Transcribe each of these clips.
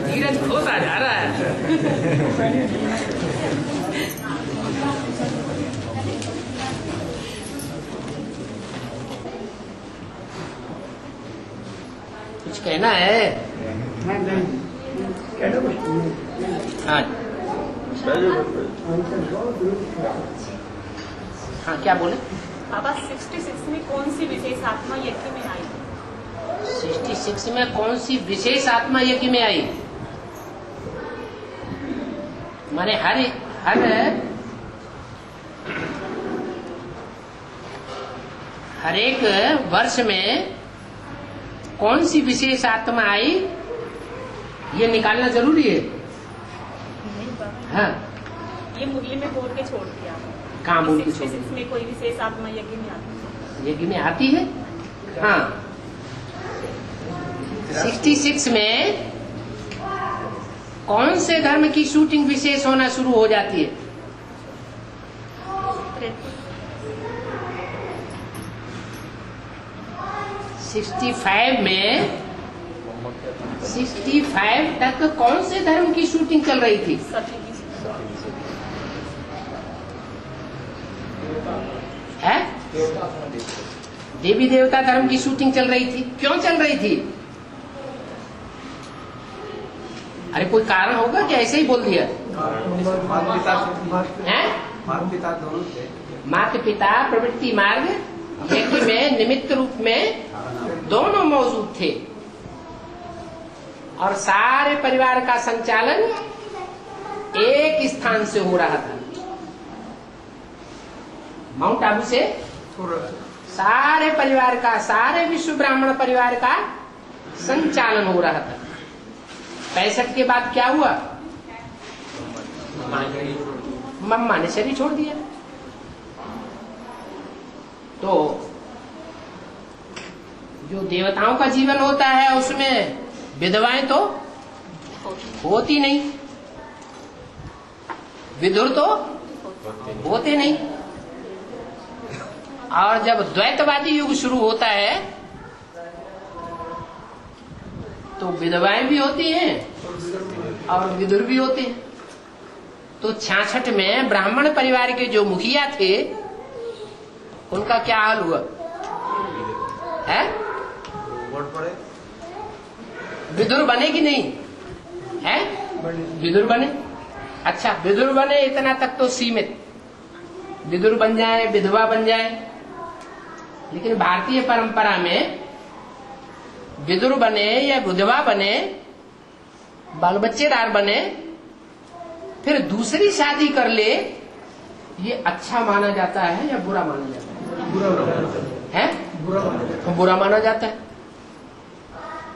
धीरज खोता जा रहा है। कुछ कहना है? हाँ हाँ, क्या बोले? बाबा 66 में कौन सी विशेष आत्मा यज्ञ में आई? 66 में कौन सी विशेष आत्मा यज्ञ में आई? माने हर एक वर्ष में कौन सी विशेष आत्मा आई, ये निकालना जरूरी है। हाँ, ये मुरली में बोल के छोड़ दिया। कहाँ बोल के छोड़? 66 में कोई विशेष आत्मा यज्ञ में आती है। यज्ञ में आती है। हाँ, 66 में कौन से धर्म की शूटिंग विशेष होना शुरू हो जाती है? 65 में 65 तक कौन से धर्म की शूटिंग चल रही थी? है? देवी देवता धर्म की शूटिंग चल रही थी। क्यों चल रही थी? अरे कोई कारण होगा क्या? ऐसे ही बोल दिया? माता पिता प्रवृत्ति मार्ग यज्ञ में निमित्त रूप में दोनों मौजूद थे और सारे परिवार का संचालन एक स्थान से हो रहा था। माउंट आबू से सारे परिवार का, सारे विश्व ब्राह्मण परिवार का संचालन हो रहा था। 65 के बाद क्या हुआ? मम्मा ने शरीर छोड़ दिया। तो जो देवताओं का जीवन होता है उसमें विधवाएं तो होती नहीं, विदुर तो होते नहीं। और जब द्वैतवादी युग शुरू होता है तो विधवाएं भी होती हैं और विदुर भी होते हैं। तो 66 में ब्राह्मण परिवार के जो मुखिया थे उनका क्या हाल हुआ है? विदुर बने कि नहीं है? विदुर बने। अच्छा, विदुर बने इतना तक तो सीमित, विदुर बन जाए, विधवा बन जाए। लेकिन भारतीय परंपरा में विदुर बने या विधवा बने, बाल बच्चेदार बने, फिर दूसरी शादी कर ले, ये अच्छा माना जाता है या बुरा माना जाता है? बुरा माना जाता है।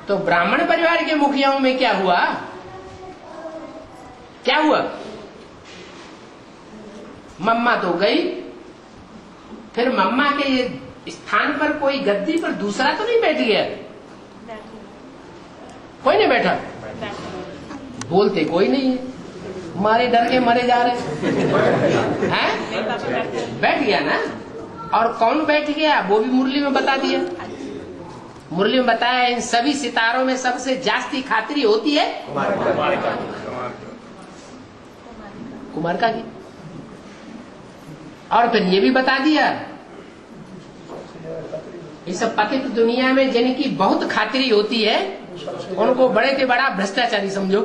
तो ब्राह्मण परिवार के मुखियाओं में क्या हुआ? क्या हुआ? मम्मा तो गई, फिर मम्मा के स्थान पर कोई गद्दी पर दूसरा तो नहीं बैठ गया? कोई नहीं बैठा। बोलते कोई नहीं है, मारे डर के मरे जा रहे हैं। बैठ गया ना। और कौन बैठ गया वो भी मुरली में बता दिया। मुरली में बताया इन सभी सितारों में सबसे जास्ती खातिरी होती है कुमारिका की। और फिर ये भी बता दिया इस पतित दुनिया में जिनकी बहुत खातिरी होती है उनको बड़े से बड़ा भ्रष्टाचारी समझो।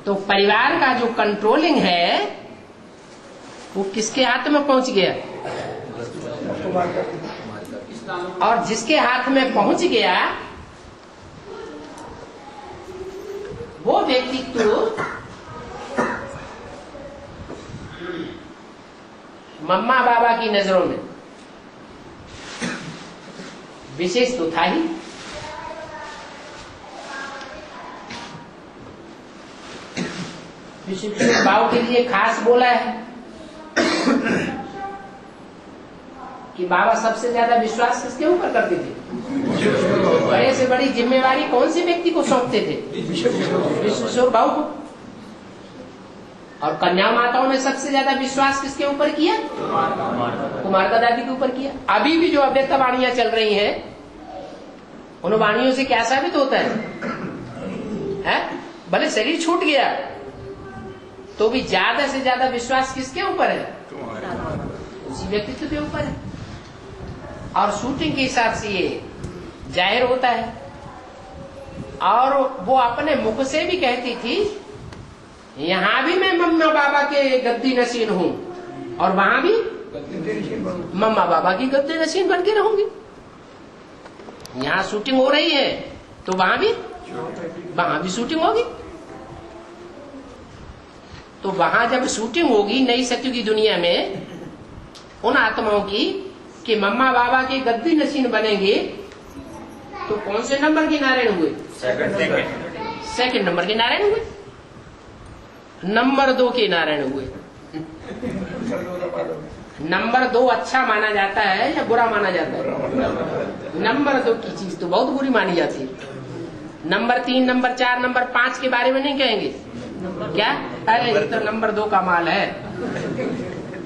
तो परिवार का जो कंट्रोलिंग है वो किसके हाथ में पहुंच गया? और जिसके हाथ में पहुंच गया वो व्यक्तित्व मम्मा बाबा की नजरों में विशेष तो था ही। बाबू के लिए खास बोला है कि बाबा सबसे ज्यादा विश्वास किसके ऊपर करते थे? बड़े से बड़ी जिम्मेवारी कौन से व्यक्ति को सौंपते थे? विश्वेश्वर बाबू को। और कन्या माताओं में सबसे ज्यादा विश्वास किसके ऊपर किया? कुमारिका दादी के ऊपर किया। अभी भी जो अव्यक्त वाणियां चल रही हैं उन वाणियों से क्या साबित होता है? भले शरीर छूट गया तो भी ज्यादा से ज्यादा विश्वास किसके ऊपर है? उसी व्यक्तित्व के ऊपर है। और शूटिंग के हिसाब से ये जाहिर होता है। और वो अपने मुख से भी कहती थी, यहां भी मैं मम्मा बाबा के गद्दी नशीन हूं और वहां भी मम्मा बाबा की गद्दी नशीन बन के रहूंगी। यहां शूटिंग हो रही है तो वहां भी शूटिंग होगी। तो वहां जब शूटिंग होगी नई सत्य की दुनिया में उन आत्माओं की कि मम्मा बाबा के गद्दी नशीन बनेंगे, तो कौन से नंबर के नारायण हुए? सेकंड नंबर के नारायण हुए। नंबर 2 के नारायण हुए। नंबर 2 अच्छा माना जाता है या बुरा माना जाता है? नंबर 2 की चीज तो बहुत बुरी मानी जाती है। नंबर 3, नंबर 4, नंबर 5 के बारे में नहीं कहेंगे। क्या? अरे ये तो नंबर 2 का माल है।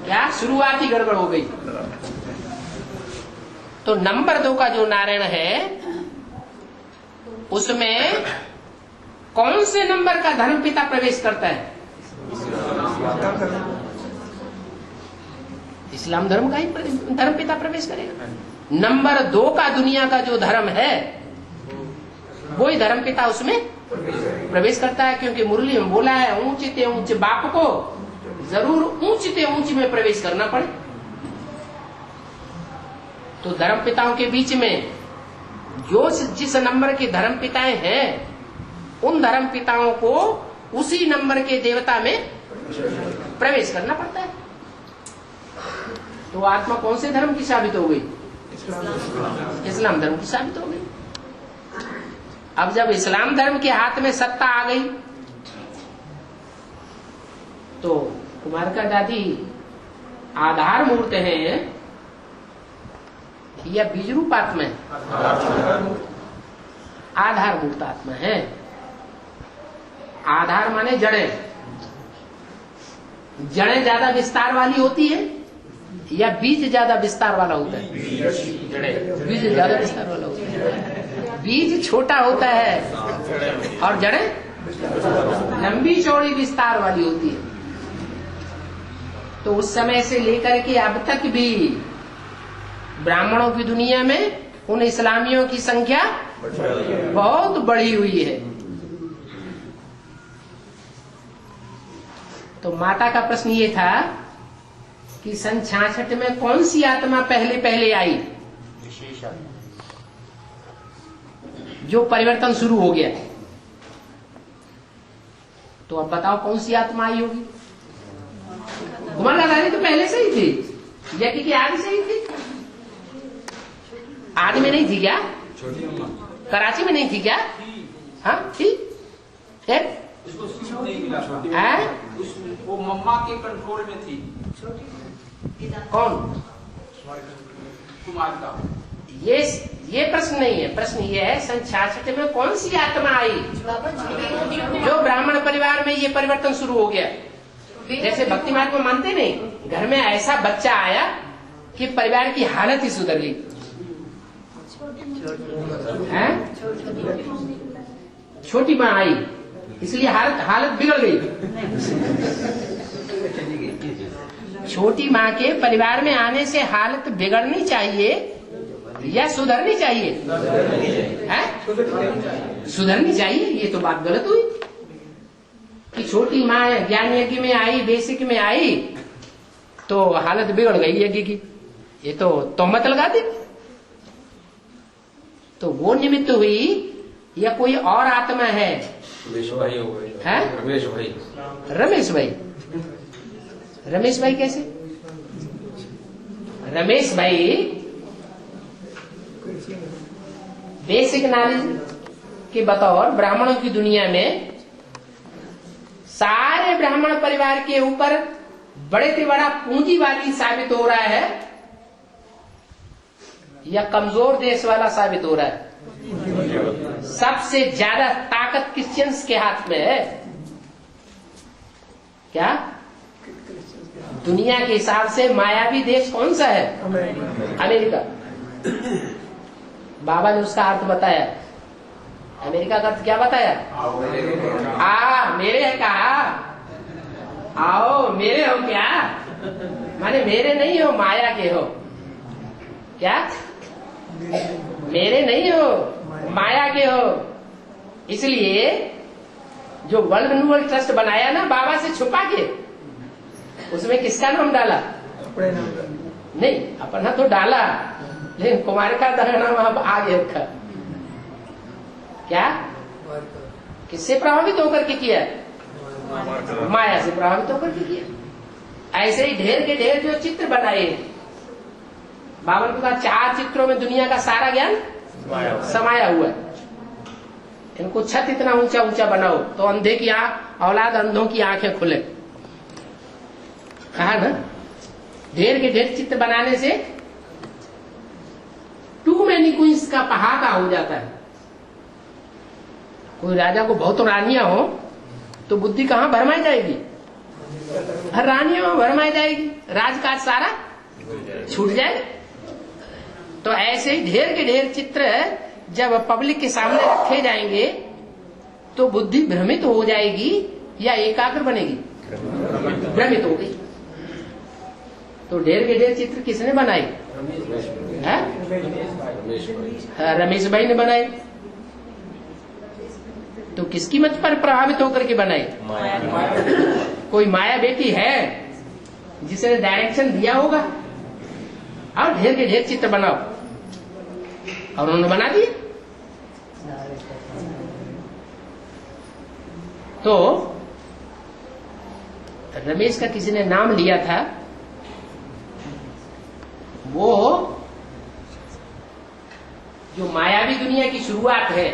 क्या? शुरुआत ही गड़बड़ हो गई। तो नंबर 2 का जो नारायण है उसमें कौन से नंबर का धर्मपिता प्रवेश करता है? इस्लाम धर्म का ही धर्मपिता प्रवेश करेगा। नंबर 2 का दुनिया का जो धर्म है वो ही धर्मपिता उसमें प्रवेश करता है, क्योंकि मुरली में बोला है ऊंचते ऊंचे बाप को जरूर ऊंचते ऊंच में प्रवेश करना पड़े। तो धर्मपिताओं के बीच में जो जिस नंबर के धर्मपिताएं हैं उन धर्मपिताओं को उसी नंबर के देवता में प्रवेश करना पड़ता है। तो आत्मा कौन से धर्म की साबित हो गई? इस्लाम धर्म की साबित हो गई। अब जब इस्लाम धर्म के हाथ में सत्ता आ गई तो कुमारिका दादी आधार मूर्त हैं या बीज रूप आत्मा है? आधार मूर्त आत्मा है। आधार माने जड़ें। जड़ें ज्यादा विस्तार वाली होती है या बीज ज्यादा विस्तार वाला होता है? बीज ज्यादा विस्तार वाला होता है। बीज छोटा होता है और जड़ें लंबी चौड़ी विस्तार वाली होती है। तो उस समय से लेकर के अब तक भी ब्राह्मणों की दुनिया में उन इस्लामियों की संख्या बहुत बढ़ी हुई है। तो माता का प्रश्न ये था कि सन 66 में कौन सी आत्मा पहले पहले आई जो परिवर्तन शुरू हो गया? तो अब बताओ कौन सी आत्मा आई होगी? कुमार दादी तो पहले से ही थी, यज्ञ की आदि से ही थी। आदि में नहीं थी क्या? कराची में नहीं थी क्या? हाँ थी। वो मम्मा के कंट्रोल में थी। कौन? कुमारिका। ये प्रश्न नहीं है। प्रश्न ये है सन 66 में कौन सी आत्मा आई जो ब्राह्मण परिवार में ये परिवर्तन शुरू हो गया? जैसे भक्ति मार्ग में मानते नहीं, घर में ऐसा बच्चा आया कि परिवार की हालत ही सुधर गई। छोटी माँ आई इसलिए हालत बिगड़ गई। छोटी माँ के परिवार में आने से हालत बिगड़नी चाहिए या सुधरनी चाहिए? सुधरनी चाहिए। ये तो बात गलत हुई कि छोटी माँ ज्ञान यज्ञ में आई, बेसिक में आई तो हालत बिगड़ गई यज्ञ की। ये तो तोहमत लगा दी। तो वो निमित्त हुई या कोई और आत्मा है? रमेश भाई। रमेश भाई कैसे? रमेश भाई बेसिक नॉलेज के बतौर ब्राह्मणों की दुनिया में सारे ब्राह्मण परिवार के ऊपर बड़े से बड़ा पूंजीवादी साबित हो रहा है या कमजोर देश वाला साबित हो रहा है? सबसे ज्यादा ताकत क्रिश्चियंस के हाथ में है। क्या दुनिया के हिसाब से मायावी देश कौन सा है? अमेरिका। बाबा ने उसका अर्थ बताया। अमेरिका का अर्थ क्या बताया? मेरे है कहा, आओ मेरे हो क्या, माने मेरे नहीं हो, माया के हो। क्या? मेरे नहीं हो, माया के हो। इसलिए जो वर्ल्ड रिन्यूअल ट्रस्ट बनाया ना बाबा से छुपा के, उसमें किसका नाम डाला? नहीं, अपना तो डाला, लेकिन कुमार का नाम अब आगे रखा। क्या? किससे प्रभावित होकर के किया? माया से प्रभावित होकर के किया। ऐसे ही ढेर के ढेर जो चित्र बनाए, बाबा ने कहा 4 चित्रों में दुनिया का सारा ज्ञान समाया हुआ है। इनको छत इतना ऊंचा ऊंचा बनाओ तो अंधे की औलाद अंधों की आंखें खुले। कहा ना, ढेर के ढेर चित्र बनाने से टू मैनी क्वींस का पहाका हो जाता है। कोई राजा को बहुत रानियां हो तो बुद्धि कहाँ भरमाई जाएगी? रानियों में भरमाई जाएगी, राजकाज सारा छूट जाए। तो ऐसे ही ढेर के ढेर चित्र जब पब्लिक के सामने रखे जाएंगे तो बुद्धि भ्रमित हो जाएगी या एकाग्र बनेगी? भ्रमित हो गई। तो ढेर के ढेर चित्र किसने बनाए? रमेश भाई ने बनाए। तो किसकी मत पर प्रभावित होकर के बनाए? कोई माया बेटी है जिसने डायरेक्शन दिया होगा, और ढेर के ढेर चित्र बनाओ, और उन्होंने बना दिए। तो रमेश का किसी ने नाम लिया था, वो जो मायावी दुनिया की शुरुआत है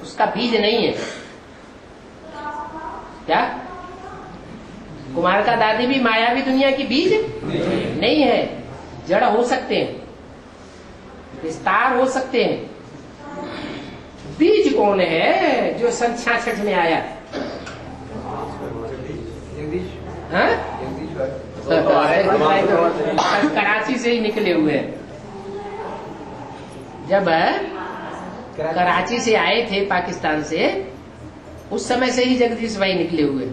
उसका बीज नहीं है। क्या? कुमार का दादी भी मायावी दुनिया की बीज नहीं है। जड़ हो सकते हैं, विस्तार हो सकते हैं, बीज कौन है जो सन 66 में आया? कराची से ही निकले हुए हैं। जब कराची से आए थे पाकिस्तान से, उस समय से ही जगदीश भाई निकले हुए।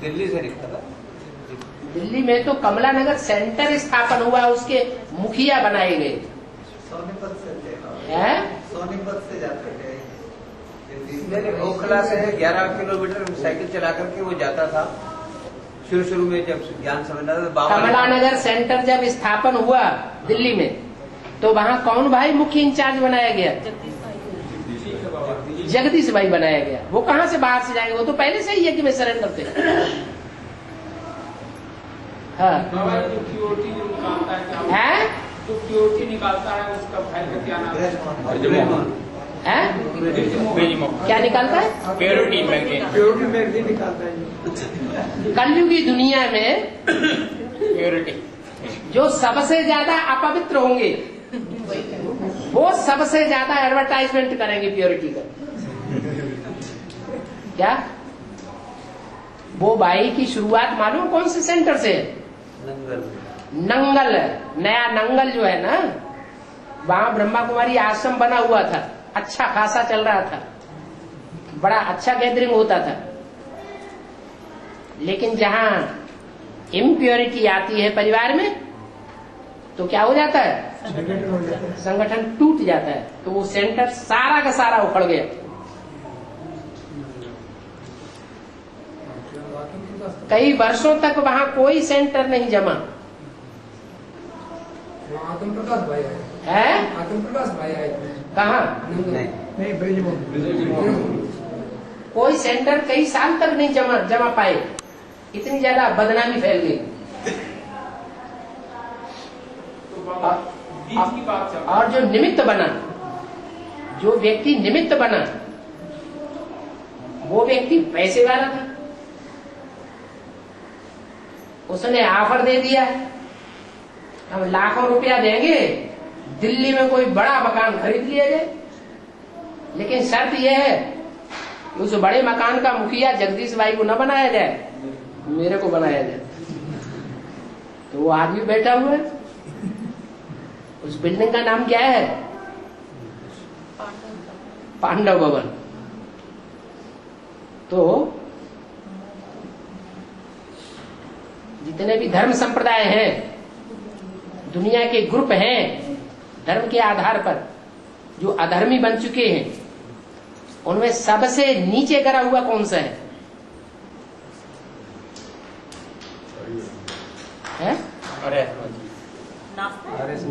दिल्ली से निकला था। दिल्ली में तो कमला नगर सेंटर स्थापन हुआ, उसके मुखिया बनाए गए। सोनीपत से हैं? सोनीपत से जाते थे। ओखला से 11 किलोमीटर साइकिल चला करके वो जाता था। शुरू में जब ज्ञान समझना था, कमला नगर सेंटर जब स्थापन हुआ दिल्ली में, तो वहाँ कौन भाई मुख्य इंचार्ज बनाया गया? जगदीश भाई बनाया गया। वो कहाँ से बाहर से जाएंगे? वो तो पहले से ही है कि मैं सरेंडर थे। हाँ, है? तो प्योरिटी निकालता है उसका भाई का क्या नाम है? क्या निकालता है? प्योरिटी मैगजीन निकालता है। कलयुगी दुनिया में प्योरिटी जो सबसे ज्यादा अपवित्र होंगे वो सबसे ज्यादा एडवर्टाइजमेंट करेंगे प्योरिटी का। क्या? वो भाई की शुरुआत मालूम कौन से सेंटर से है? नंगल। नया नंगल जो है ना, वहां ब्रह्मा कुमारी आश्रम बना हुआ था, अच्छा खासा चल रहा था, बड़ा अच्छा गैदरिंग होता था। लेकिन जहां इम्प्योरिटी आती है परिवार में तो क्या हो जाता है? संगठन टूट जाता है। तो वो सेंटर सारा का सारा उखड़ गया। कई वर्षों तक वहां कोई सेंटर नहीं जमा आत्म प्रकाश भाई आए है। आत्म प्रकाश भाई आए कहा? नहीं ब्रिजमोहन कोई सेंटर कई साल तक नहीं जमा पाए, इतनी ज्यादा बदनामी फैल गई। और जो निमित्त बना, जो व्यक्ति निमित्त बना, वो व्यक्ति पैसे वाला था। उसने ऑफर दे दिया, हम लाखों रुपया देंगे, दिल्ली में कोई बड़ा मकान खरीद लिया जाए, लेकिन शर्त यह है कि उस बड़े मकान का मुखिया जगदीश भाई को न बनाया जाए, मेरे को बनाया जाए। तो वो आदमी बैठा हुआ है, उस बिल्डिंग का नाम क्या है? पांडव भवन। तो जितने भी धर्म संप्रदाय हैं, दुनिया के ग्रुप हैं, धर्म के आधार पर जो अधर्मी बन चुके हैं, उनमें सबसे नीचे गिरा हुआ कौन सा है?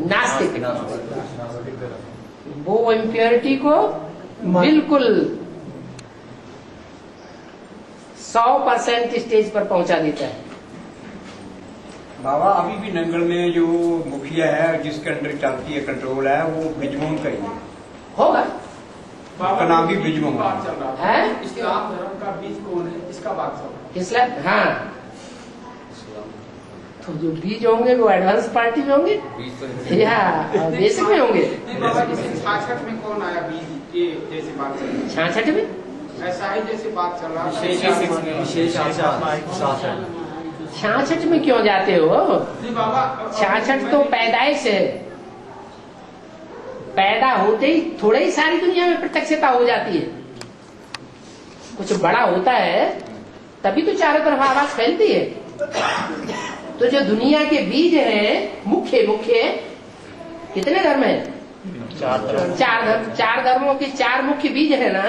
नास्तिक। वो इम्प्योरिटी को बिल्कुल 100% स्टेज पर पहुंचा देता है। बाबा अभी भी नंगल में जो मुखिया है, जिसके अंडर चलती है, कंट्रोल है, वो बिजमोहन का ही है। होगा, उसका नाम भी बिजमोहन बात चल रहा है। इस्लाम धर्म का बीज कौन है, इसका बात चल रहा है। इस्लाम, हाँ। तो जो बीज होंगे वो एडवांस पार्टी में होंगे या बेसिक में होंगे? नहीं बाबा, जैसे 66 में कौन आया बीज, ये जैसे बात चल रही 66 में है, ऐसा ही जैसे बात चल रहा है। 66 में क्यों जाते हो? नहीं बाबा, 66 तो पैदाइश है। पैदा होते ही थोड़ा ही सारी दुनिया में प्रत्यक्षता हो जाती है। कुछ बड़ा होता है तभी तो चारों तरफ आवाज फैलती है। तो जो दुनिया के बीज हैं, मुख्य कितने धर्म हैं? चार धर्मों के 4 मुख्य बीज है ना।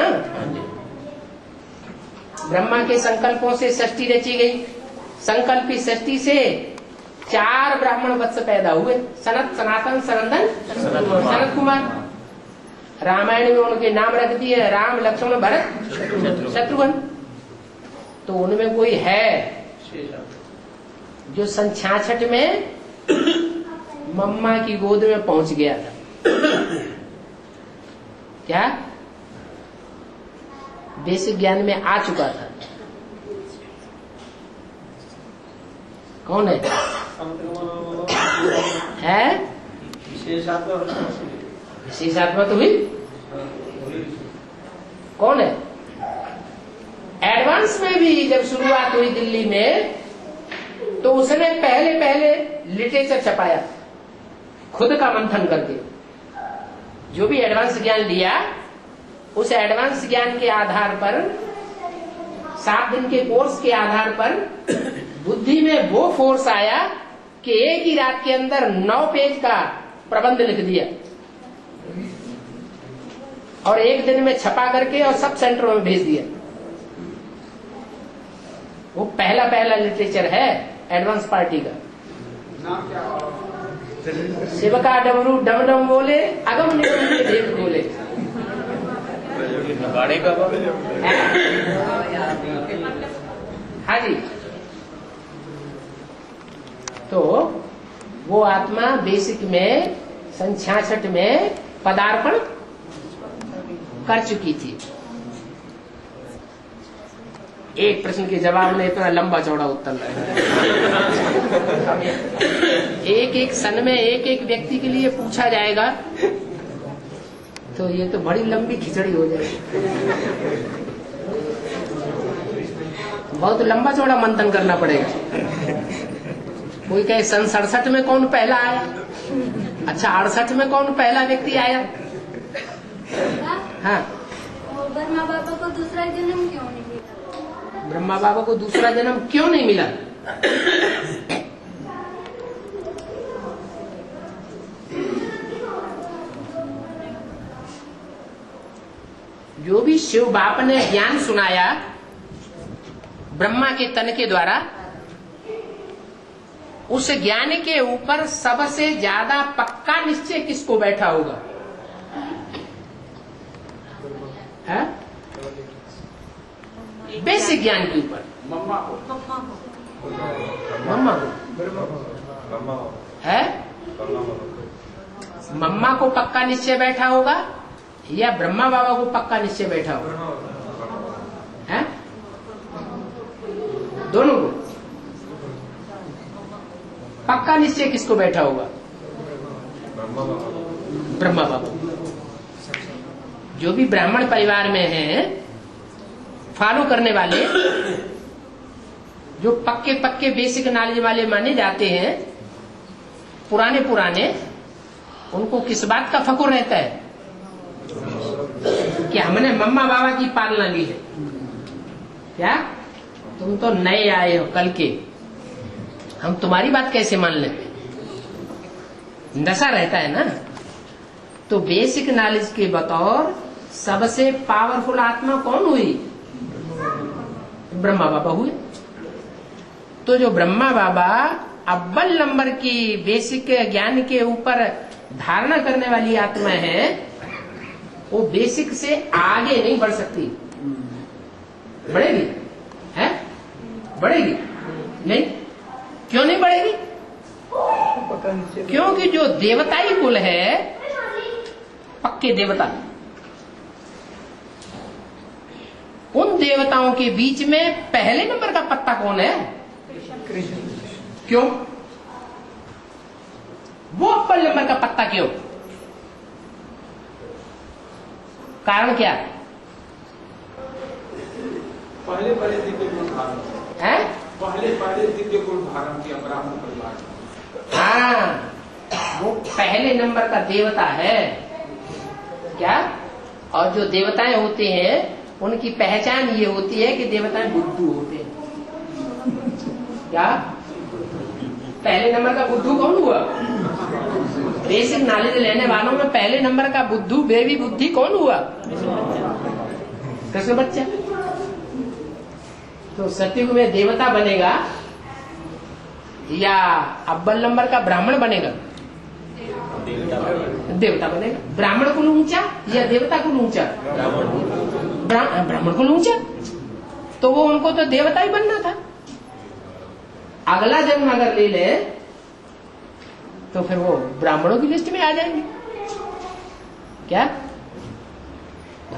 ब्रह्मा के संकल्पों से सृष्टि रची गई। संकल्पी सृष्टि से 4 ब्राह्मण वत्स पैदा हुए, सनत, सनातन, सनत कुमार। रामायण में उनके नाम रख दिए, राम, लक्ष्मण, भरत, शत्रुघ्न। तो उनमें कोई है जो सन 66 में मम्मा की गोद में पहुंच गया था। क्या? बेसिक ज्ञान में आ चुका था। कौन है? विशेष आत्मा तो हुई। कौन है? एडवांस में भी जब शुरुआत हुई दिल्ली में, तो उसने पहले लिटरेचर छपाया, खुद का मंथन करके। जो भी एडवांस ज्ञान लिया, उस एडवांस ज्ञान के आधार पर, 7 दिन के कोर्स के आधार पर बुद्धि में वो फोर्स आया कि एक ही रात के अंदर 9 पेज का प्रबंध लिख दिया और एक दिन में छपा करके और सब सेंटरों में भेज दिया। वो पहला लिटरेचर है एडवांस पार्टी का। नाम क्या? शिव का डमरू डम डम बोले, अगम निगम के भेद बोले। हाँ जी। तो वो आत्मा बेसिक में सन 66 में पदार्पण कर चुकी थी। एक प्रश्न के जवाब में इतना लंबा चौड़ा उत्तर एक सन में एक व्यक्ति के लिए पूछा जाएगा तो ये तो बड़ी लंबी खिचड़ी हो जाएगी। बहुत लंबा चौड़ा मंथन करना पड़ेगा। कोई कहे सन 67 में कौन पहला आया? अच्छा, 68 में कौन पहला व्यक्ति आया? हाँ, ब्रह्मा बाबा को दूसरा जन्म क्यों नहीं मिला? ब्रह्मा बाबा को दूसरा जन्म क्यों नहीं मिला? जो भी शिव बाप ने ज्ञान सुनाया ब्रह्मा के तन के द्वारा, उस ज्ञान के ऊपर सबसे ज्यादा पक्का निश्चय किसको बैठा होगा? है? बेसिक ज्ञान के ऊपर मम्मा को। मम्मा को है? मम्मा को पक्का निश्चय बैठा होगा या ब्रह्मा बाबा को पक्का निश्चय बैठा होगा? है? दोनों को पक्का निश्चय किसको बैठा होगा? ब्रह्मा बाबा। जो भी ब्राह्मण परिवार में हैं, फॉलो करने वाले, जो पक्के बेसिक नॉलेज वाले माने जाते हैं, पुराने, उनको किस बात का फकुर रहता है? कि हमने मम्मा बाबा की पालना ली है। क्या तुम तो नए आए हो कल के, हम तुम्हारी बात कैसे मान लें? नशा रहता है ना। तो बेसिक नॉलेज के बतौर सबसे पावरफुल आत्मा कौन हुई? ब्रह्मा बाबा हुए। तो जो ब्रह्मा बाबा अव्वल नंबर की बेसिक ज्ञान के ऊपर धारणा करने वाली आत्मा है, वो बेसिक से आगे नहीं बढ़ सकती। बढ़ेगी? है? बढ़ेगी? नहीं। क्यों नहीं बढ़ेगी? क्योंकि जो देवताई कुल है, पक्के देवता, उन देवताओं के बीच में पहले नंबर का पत्ता कौन है? क्यों? वो अव्वल नंबर का पत्ता क्यों? कारण क्या पहले दिव्य गुण धारण है? पहले दिव्य गुण धारण किया ब्राह्मण परिवार। हाँ, वो पहले नंबर का देवता है। क्या? और जो देवताएं होते हैं उनकी पहचान ये होती है कि देवताएं बुद्धू होते हैं। क्या? पहले नंबर का बुद्धू कौन हुआ? बेसिक नॉलेज लेने वालों में पहले नंबर का बुद्धू, बेबी बुद्धि कौन हुआ? कृष्ण बच्चा। तो सतयुग में देवता बनेगा या अव्वल नंबर का ब्राह्मण बनेगा? देवता बनेगा। ब्राह्मण कुल ऊंचा या देवता कुल ऊंचा? ब्राह्मण कुल ऊंचा। तो वो उनको तो देवता ही बनना था। अगला जन्म अगर ले ले तो फिर वो ब्राह्मणों की लिस्ट में आ जाएंगे। क्या?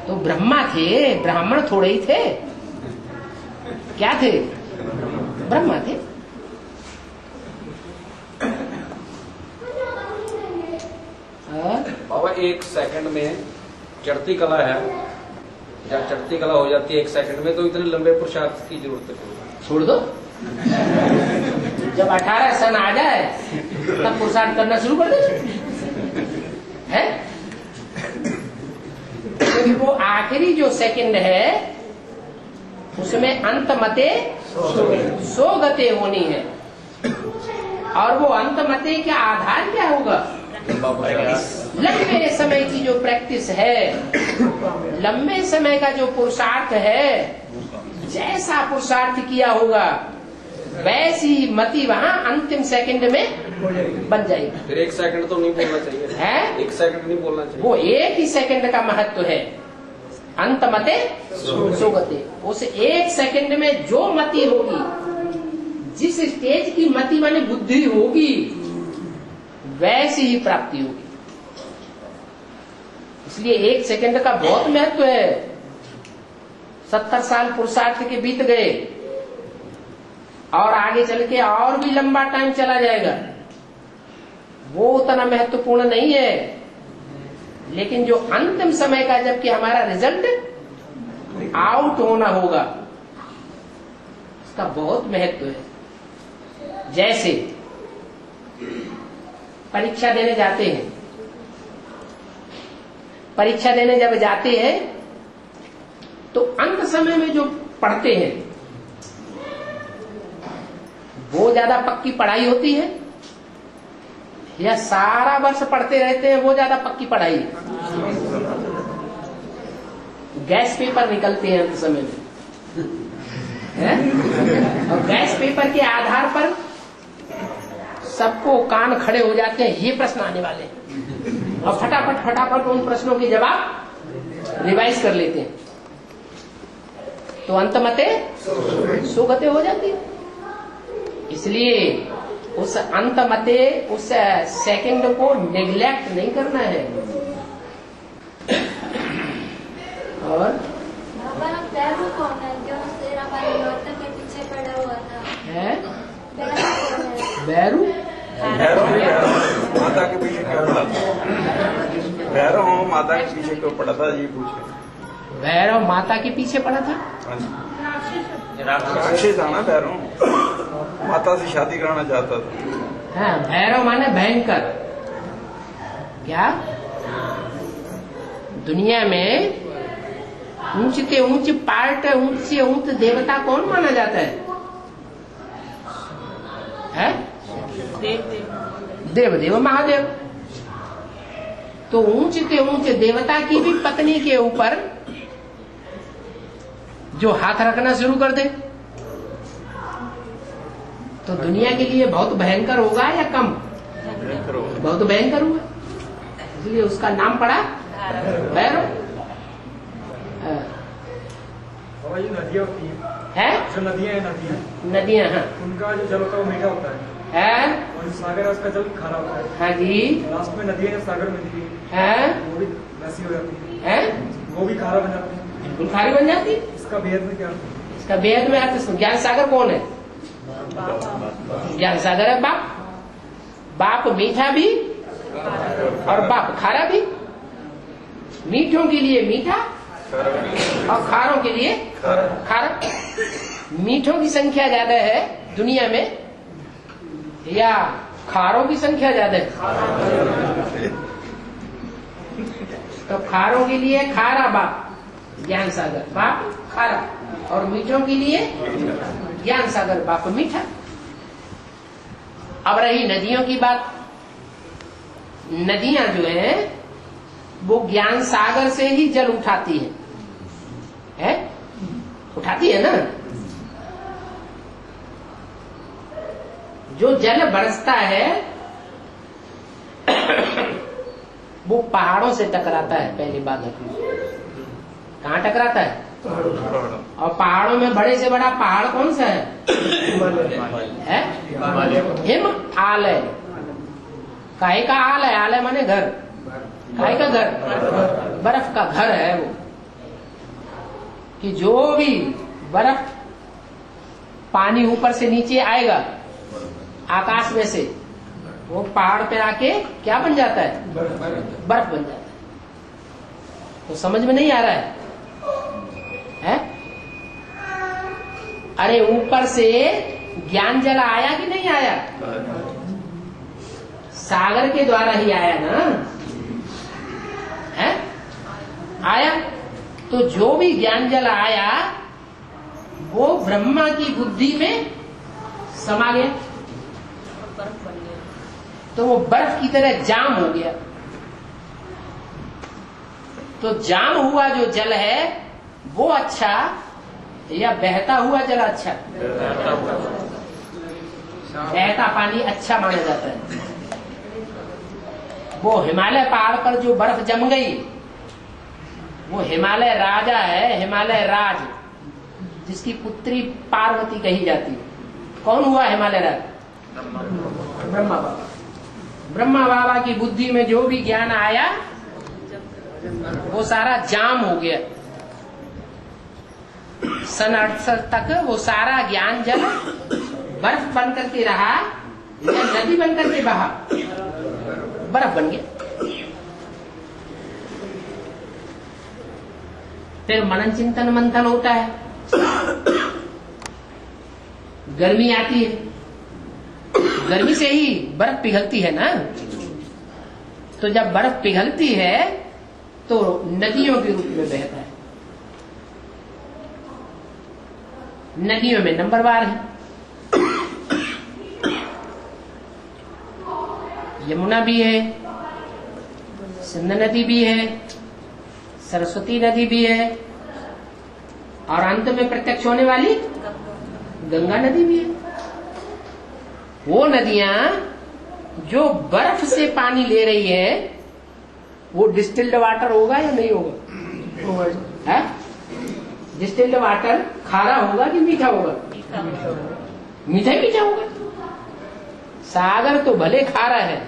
तो ब्रह्मा थे, ब्राह्मण थोड़े ही थे। क्या थे? ब्रह्मा थे। बाबा एक सेकंड में चढ़ती कला है, जब चढ़ती कला हो जाती है एक सेकंड में, तो इतने लंबे पुरुषार्थ की जरूरत है? छोड़ दो। जब 18 सन आ जाए तब पुरुषार्थ करना शुरू कर दे। है? क्योंकि वो आखिरी जो सेकंड है उसमें अंत मते सो गते होनी है। और वो अंत मते का आधार क्या होगा? लंबे समय की जो प्रैक्टिस है, लंबे समय का जो पुरुषार्थ है, जैसा पुरुषार्थ किया होगा वैसी मति वहां अंतिम सेकंड में बन जाएगी। फिर एक सेकंड तो नहीं बोलना चाहिए है? एक सेकंड नहीं बोलना चाहिए। वो एक ही सेकंड का महत्व है। अंत मते सोगते। उस एक सेकंड में जो मति होगी, जिस स्टेज की मति माने बुद्धि होगी, वैसी ही प्राप्ति होगी। इसलिए एक सेकंड का बहुत महत्व है। 70 साल पुरुषार्थ के बीत गए और आगे चल के और भी लंबा टाइम चला जाएगा, वो उतना महत्वपूर्ण नहीं है। लेकिन जो अंतिम समय का जबकि हमारा रिजल्ट आउट होना होगा, उसका बहुत महत्व है। जैसे परीक्षा देने जाते हैं, परीक्षा देने जब जाते हैं तो अंत समय में जो पढ़ते हैं वो ज्यादा पक्की पढ़ाई होती है या सारा वर्ष पढ़ते रहते हैं वो ज्यादा पक्की पढ़ाई है? गैस पेपर निकलते हैं अंत समय में, है? और गैस पेपर के आधार पर सबको कान खड़े हो जाते हैं, ये प्रश्न आने वाले हैं, और फटाफट उन प्रश्नों के जवाब रिवाइज कर लेते हैं। तो अंत मते सुगते हो जाती है। इसलिए उस अंत मते उस सेकंड को नेग्लेक्ट नहीं करना है। और बैरू कौन है जो तेरा परिवर्तन के पीछे पड़ा हुआ था? है बैरू कौन है? बैरू माता के पीछे क्यों पड़ा था? भैरव माता के पीछे क्यों पड़ा था, ये पूछे। भैरव माता के पीछे पड़ा था? राक्षस था ना भैरव, माता से शादी कराना चाहता था। हाँ, भैरव माने भयंकर। क्या दुनिया में ऊंचते ऊंच पार्ट ऊंचे ऊंच देवता कौन माना जाता है? देव देव महादेव। तो ऊंचते ऊंच देवता की भी पत्नी के ऊपर जो हाथ रखना शुरू कर दे तो दुनिया के लिए बहुत भयंकर होगा या कम? बहुत भयंकर हुआ, इसलिए उसका नाम पड़ा भैरव। बाबा ये नदियाँ होती है जो नदियाँ नदियाँ, हाँ उनका जो जल होता है वो मीठा होता है है, और जो सागर है उसका जल खारा होता है। हाँ जी लास्ट में नदियाँ जब सागर मिलती है, वो भी वैसी हो जाती है, वो भी खारा बन जाती है। बिल्कुल खारी बन जाती। इसका भेद में क्या होता है? इसका वेद में अर्थ ज्ञान सागर कौन है? ज्ञान सागर है बाप। बाप मीठा भी और बाप खारा भी। मीठों के लिए मीठा और खारों के लिए खारा। मीठों की संख्या ज्यादा है दुनिया में या खारों की संख्या ज्यादा है? तो खारों के लिए खारा बाप ज्ञान सागर बाप खारा, और मीठों के लिए ज्ञान सागर बाप मीठा। अब रही नदियों की बात। नदियां जो है वो ज्ञान सागर से ही जल उठाती है? उठाती है ना। जो जल बरसता है वो पहाड़ों से टकराता है। पहली बात कहाँ टकराता है? और पहाड़ों में बड़े से बड़ा पहाड़ कौन सा है? हिमालय। काहे का आलय? आलय माने घर। काहे का घर? बर्फ का घर है वो। कि जो भी बर्फ पानी ऊपर से नीचे आएगा आकाश में से, वो पहाड़ पे आके क्या बन जाता है? बर्फ बन जाता है। तो समझ में नहीं आ रहा है? अरे ऊपर से ज्ञान जल आया कि नहीं आया? सागर के द्वारा ही आया ना। है? आया। तो जो भी ज्ञान जल आया वो ब्रह्मा की बुद्धि में समा गया, तो वो बर्फ की तरह जाम हो गया। तो जाम हुआ जो जल है वो अच्छा या बहता हुआ जल अच्छा? बहता पानी अच्छा माना जाता है। वो हिमालय पहाड़ पर जो बर्फ जम गई वो हिमालय राजा है, हिमालय राज, जिसकी पुत्री पार्वती कही जाती है। कौन हुआ हिमालय राज? ब्रह्मा बाबा। ब्रह्मा बाबा की बुद्धि में जो भी ज्ञान आया वो सारा जाम हो गया। सन 68 तक वो सारा ज्ञान जल बर्फ बन करके रहा या नदी बन करके बहा? बर्फ बन गया। फिर मनन चिंतन मंथन होता है, गर्मी आती है, गर्मी से ही बर्फ पिघलती है ना। तो जब बर्फ पिघलती है तो नदियों के रूप में बहता है। नदियों में नंबरवार है। यमुना भी है, सिंध नदी भी है, सरस्वती नदी भी है, और अंत में प्रत्यक्ष होने वाली गंगा नदी भी है। वो नदियां जो बर्फ से पानी ले रही है वो डिस्टिल्ड वाटर होगा या नहीं होगा? है? डिस्टिल्ड वाटर खारा होगा कि मीठा होगा? मीठा ही मीठा होगा। सागर तो भले खारा है,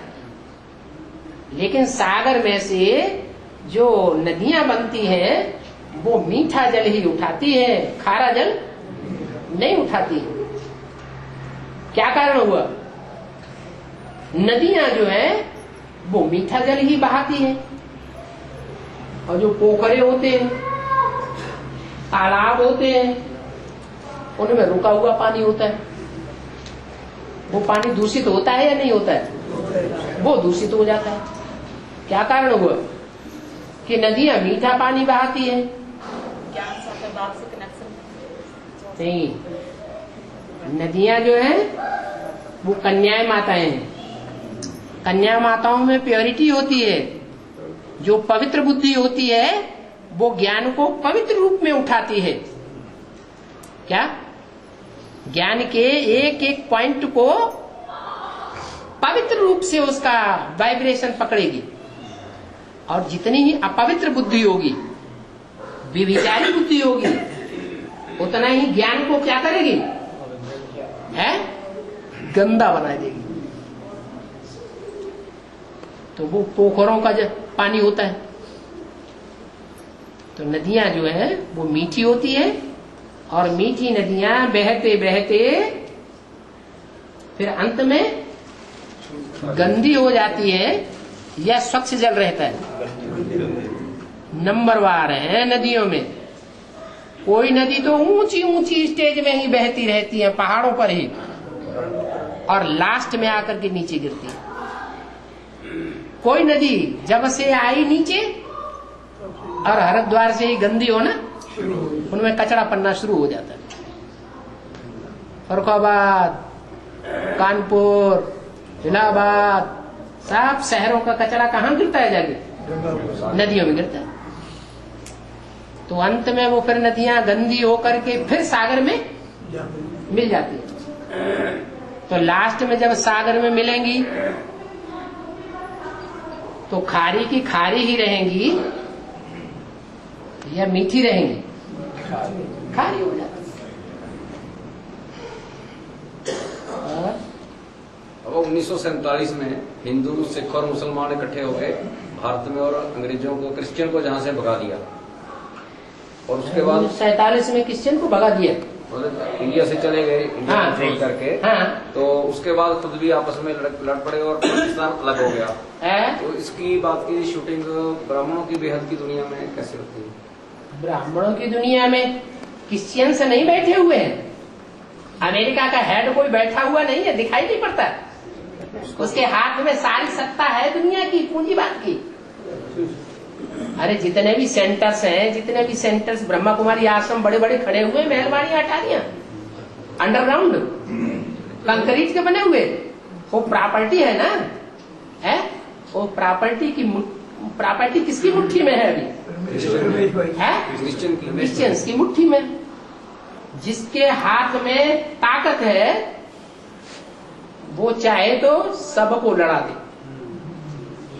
लेकिन सागर में से जो नदियां बनती हैं वो मीठा जल ही उठाती है, खारा जल नहीं उठाती। क्या कारण हुआ? नदियां जो है वो मीठा जल ही बहाती हैं, और जो पोखरे होते हैं, तालाब होते हैं, उनमें रुका हुआ पानी होता है। वो पानी दूषित होता है या नहीं होता है? वो दूषित हो जाता है। क्या कारण हुआ? कि नदियां मीठा पानी बहाती है, बाप से कनेक्शन? नहीं, नदियां जो है वो कन्याएं माताएं हैं। कन्या माताओं में प्योरिटी होती है। जो पवित्र बुद्धि होती है वो ज्ञान को पवित्र रूप में उठाती है। क्या? ज्ञान के एक एक पॉइंट को पवित्र रूप से उसका वाइब्रेशन पकड़ेगी। और जितनी ही अपवित्र बुद्धि होगी, विभिचारी बुद्धि होगी, उतना ही ज्ञान को क्या करेगी? है? गंदा बना देगी। तो वो पोखरों का जब पानी होता है, तो नदियां जो है वो मीठी होती है, और मीठी नदियां बहते बहते फिर अंत में गंदी हो जाती है या स्वच्छ जल रहता है। नंबरवार है नदियों में। कोई नदी तो ऊंची ऊंची स्टेज में ही बहती रहती है, पहाड़ों पर ही, और लास्ट में आकर के नीचे गिरती है। कोई नदी जब से आई नीचे और हरिद्वार से ही गंदी हो ना, उनमें कचरा पन्ना शुरू हो जाता है। फरुखाबाद, कानपुर, इलाहाबाद, सब शहरों का कचरा कहाँ गिरता है? जाके नदियों में गिरता है। तो अंत में वो फिर नदियां गंदी होकर के फिर सागर में मिल जाती है। तो लास्ट में जब सागर में मिलेंगी तो खारी की खारी ही रहेंगी या मीठी रहेंगी? खारी हो जाती है। अब 1947 में हिंदू, सिख और मुसलमान इकट्ठे हो गए भारत में, और अंग्रेजों को, क्रिश्चियन को जहां से भगा दिया। और उसके बाद 47 में क्रिश्चियन को भगा दिया, मतलब इंडिया से चले गए, इंडिया हाँ, को छोड़ करके। हाँ। तो उसके बाद खुद भी आपस में लड़ पड़े और पाकिस्तान अलग हो गया है? तो इसकी बात की शूटिंग ब्राह्मणों की बेहद की दुनिया में कैसे होती है? ब्राह्मणों की दुनिया में क्रिश्चियन से नहीं बैठे हुए हैं। अमेरिका का हेड कोई बैठा हुआ नहीं है, दिखाई नहीं पड़ता। उसके हाथ में सारी सत्ता है दुनिया की, पूंजीवाद की। अरे जितने भी सेंटर्स हैं, जितने भी सेंटर्स, ब्रह्मा कुमारी आश्रम बड़े बड़े खड़े हुए, महलबाड़ियां, अटारियां, अंडरग्राउंड कंक्रीट के बने हुए, वो प्रॉपर्टी है ना, है? वो प्रॉपर्टी किसकी मुट्ठी में है अभी? है? क्रिश्चियंस की मुट्ठी में। जिसके हाथ में ताकत है वो चाहे तो सबको लड़ा दे।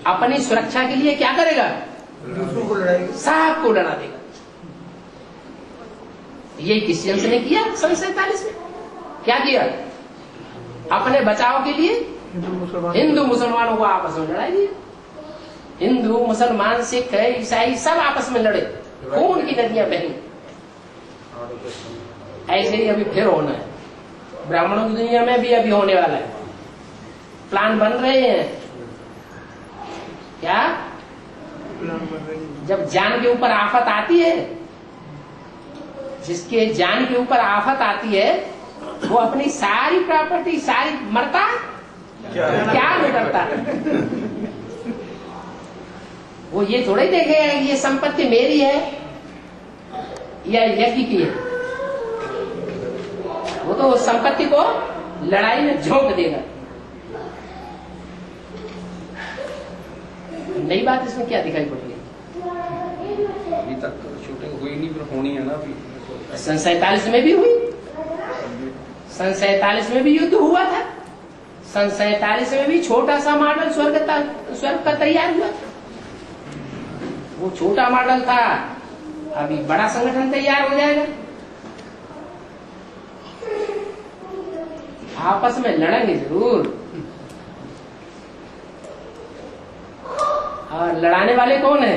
अपनी सुरक्षा के लिए क्या करेगा? सबको लड़ा देगा। ये क्रिश्चियंस ने किया 47 में। क्या किया? अपने बचाव के लिए हिंदू मुसलमानों को आपस में लड़ाई दी। हिंदू, मुसलमान, सिख, ईसाई सब आपस में लड़े, खून की नदियां बही। ऐसे ही अभी फिर होना है। ब्राह्मणों की दुनिया में भी अभी होने वाला है। प्लान बन रहे हैं। क्या? जब जान के ऊपर आफत आती है, जिसके जान के ऊपर आफत आती है वो अपनी सारी प्रॉपर्टी, सारी मरता क्या नहीं करता। वो ये थोड़ा ही देखेगा कि ये संपत्ति मेरी है या यज्ञ की है। वो तो उस संपत्ति को लड़ाई में झोंक देगा। नई बात इसमें क्या दिखाई पड़ रही है? अभी तक शूटिंग हुई नहीं, पर होनी है ना अभी। 47 में भी हुई, 47 में भी युद्ध हुआ था। 47 में भी छोटा सा मॉडल स्वर्ग का तैयार हुआ था। वो छोटा मॉडल था, अभी बड़ा संगठन तैयार हो जाएगा। आपस में लड़ेंगे जरूर। और लड़ाने वाले कौन है?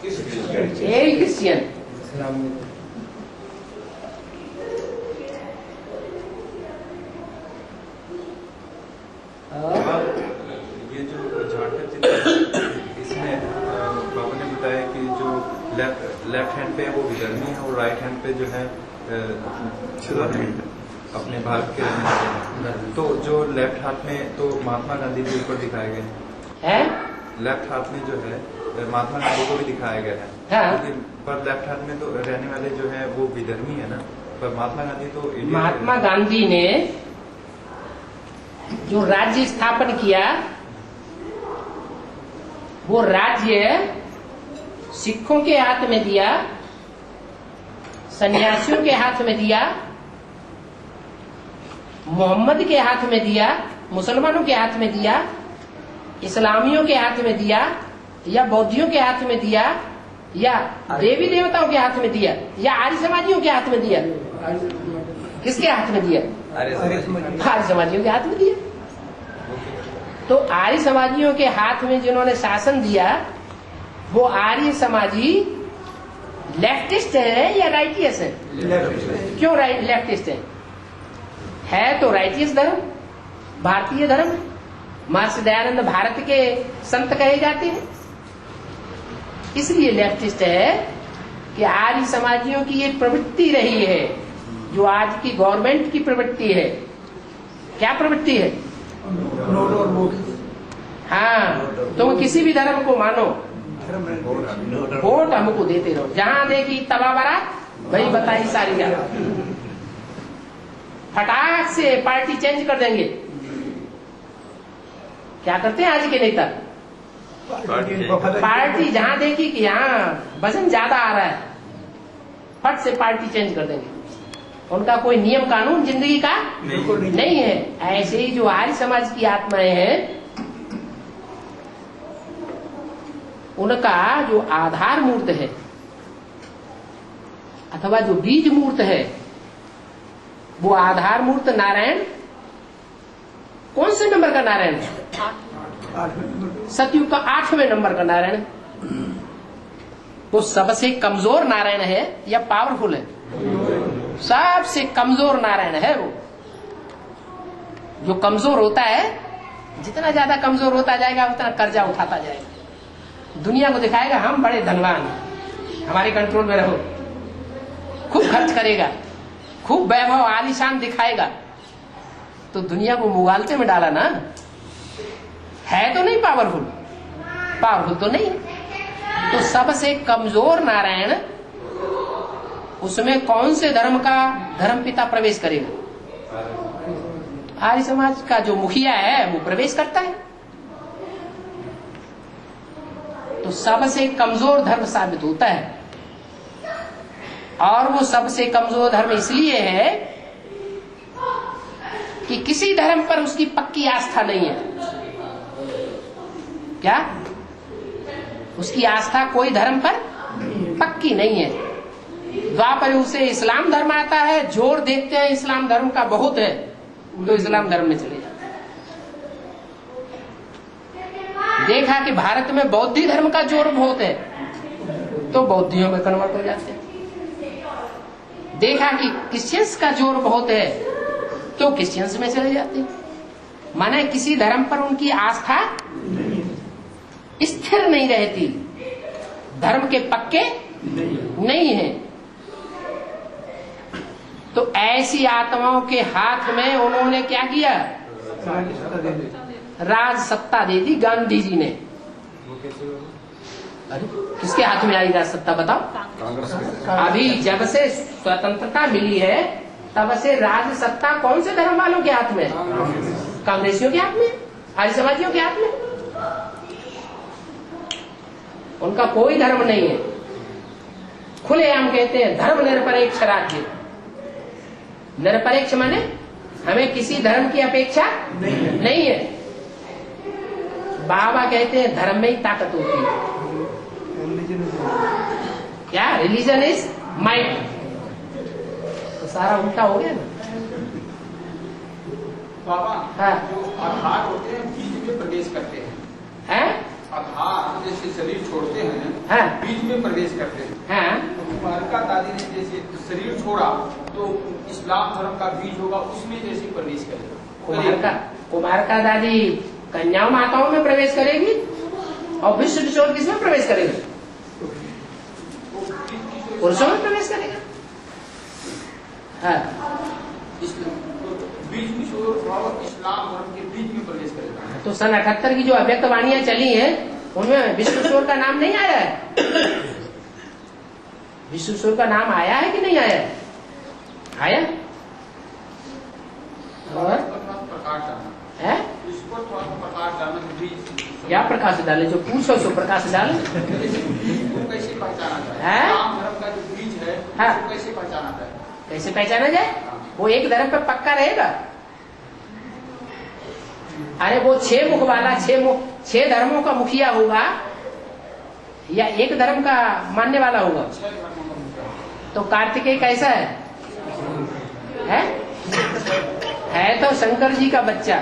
यही क्रिश्चियन। ये जो झारखंड चित्र, इसमें बाबा ने बताया कि जो लेफ्ट हैंड पे है वो विदर्मी है और राइट हैंड पे जो है अपने भारत के रहने वाले हैं। तो जो लेफ्ट हाथ में तो महात्मा गांधी जी ऊपर दिखाए गए हैं। लेफ्ट हाथ में जो है महात्मा गांधी को भी दिखाया गया है। हाँ। लेकिन पर लेफ्ट हैंड में तो रहने वाले जो है वो विधर्मी है ना, पर महात्मा गांधी तो इंडियन महात्मा गांधी ने जो राज्य स्थापन किया, वो राज्य सिखों के हाथ में दिया, सन्यासियों के हाथ में दिया, मोहम्मद के हाथ में दिया, मुसलमानों के हाथ में दिया, इस्लामियों के हाथ में दिया, या बौद्धियों के हाथ में दिया, या देवी देवताओं के हाथ में दिया, या आर्य समाजियों के हाथ में दिया। किसके हाथ में दिया? आर्य समाजियों के हाथ में दिया। तो आर्य समाजियों के हाथ में जिन्होंने शासन दिया, वो आर्य समाजी लेफ्टिस्ट है या राइटियस है? क्यों लेफ्टिस्ट है तो राइटियस धर्म, भारतीय धर्म। महर्षि दयानंद भारत के संत कहे जाते हैं, इसलिए लेफ्टिस्ट है कि आर्य समाजियों की ये प्रवृत्ति रही है, जो आज की गवर्नमेंट की प्रवृत्ति है। क्या प्रवृत्ति है? हाँ, तुम किसी भी धर्म को मानो, वोट हमको देते रहो, जहां देखी तबा बारात वही बताई सारी बात, फटाक से पार्टी चेंज कर देंगे। क्या करते हैं आज के नेता? पार्टी जहां देखी कि यहाँ वजन ज्यादा आ रहा है, फट से पार्टी चेंज कर देंगे। उनका कोई नियम कानून जिंदगी का नहीं है। ऐसे ही जो आर्य समाज की आत्माएं हैं, उनका जो आधार मूर्त है अथवा जो बीज मूर्त है, वो आधार मूर्त नारायण कौन से नंबर का नारायण है? सतयुग का 8वें नंबर का नारायण। वो सबसे कमजोर नारायण है या पावरफुल है? सबसे कमजोर नारायण है वो। जो कमजोर होता है, जितना ज्यादा कमजोर होता जाएगा उतना कर्जा उठाता जाएगा, दुनिया को दिखाएगा हम बड़े धनवान, हमारे कंट्रोल में रहो, खूब खर्च करेगा, खूब वैभव आलीशान दिखाएगा। तो दुनिया को मुगालते में डाला ना, है तो नहीं पावरफुल, पावरफुल तो नहीं है। तो सबसे कमजोर नारायण, उसमें कौन से धर्म का धर्मपिता प्रवेश करेगा? आर्य समाज का जो मुखिया है वो प्रवेश करता है। तो सबसे कमजोर धर्म साबित होता है, और वो सबसे कमजोर धर्म इसलिए है कि किसी धर्म पर उसकी पक्की आस्था नहीं है। क्या? उसकी आस्था कोई धर्म पर पक्की नहीं है। द्वापर उसे इस्लाम धर्म आता है, जोर देखते हैं इस्लाम धर्म का बहुत है, तो इस्लाम धर्म में चले जाते हैं। देखा कि भारत में बौद्ध धर्म का जोर बहुत है, तो बौद्धियों में कन्वर्ट हो जाते हैं। देखा कि क्रिश्चियंस का जोर बहुत है, तो क्रिश्चियंस में चले जाते हैं। माने किसी धर्म पर उनकी आस्था स्थिर नहीं रहती, धर्म के पक्के नहीं है। तो ऐसी आत्माओं के हाथ में उन्होंने क्या किया? राज सत्ता दे दी गांधी जी ने। अरे किसके हाथ में आई राज सत्ता बताओ? अभी जब से स्वतंत्रता मिली है तब से राज सत्ता कौन से धर्म वालों के हाथ में? कांग्रेसियों के हाथ में, आर्य समाजियों के हाथ में। उनका कोई धर्म नहीं है। खुलेआम कहते हैं धर्म निरपेक्ष राज्य। निरपेक्ष माने हमें किसी धर्म की अपेक्षा नहीं है। बाबा कहते हैं धर्म में ही ताकत होती है। क्या? Religion is might. तो सारा उल्टा हो गया ना। बाबा, हाँ। जो आधार होते हैं बीज में प्रवेश करते हैं। हैं? आधार जैसे शरीर छोड़ते हैं, हाँ। बीज में प्रवेश करते हैं। हाँ। तो कुमारिका दादी ने जैसे शरीर छोड़ा तो इस्लाम धर्म का बीज होगा, उसमें जैसे प्रवेश करेगा। कुमारिका दादी कन्याओं माताओं में प्रवेश करेगी, और विश्व किशोर किसमें प्रवेश करेगा? पुरुषों में प्रवेश करेगा। हाँ। बीज किशोर इस्लाम धर्म के बीज में प्रवेश करेगा। तो सन 78 की जो अव्यक्त वाणियां चली हैं, उनमें विश्वेश्वर का नाम नहीं आया है? विश्वेश्वर का नाम आया है कि नहीं आया? आया। और प्रकाश डालना है, इस पर थोड़ा सा प्रकाश डालना कि बीज क्या प्रकाश डाले? जो पूछो सो प्रकाश डाले। को कैसे पहचाना जाए? है? इस्लाम धर्म का जो बीज है हाँ। उसको कैसे पहचाना जाए? कैसे पहचाना जाए? वो एक धर्म पे पक्का रहेगा। अरे वो 6 मुख वाला 6 धर्मों का मुखिया होगा या एक धर्म का मानने वाला होगा? तो कार्तिकेय कैसा है? है तो शंकर जी का बच्चा,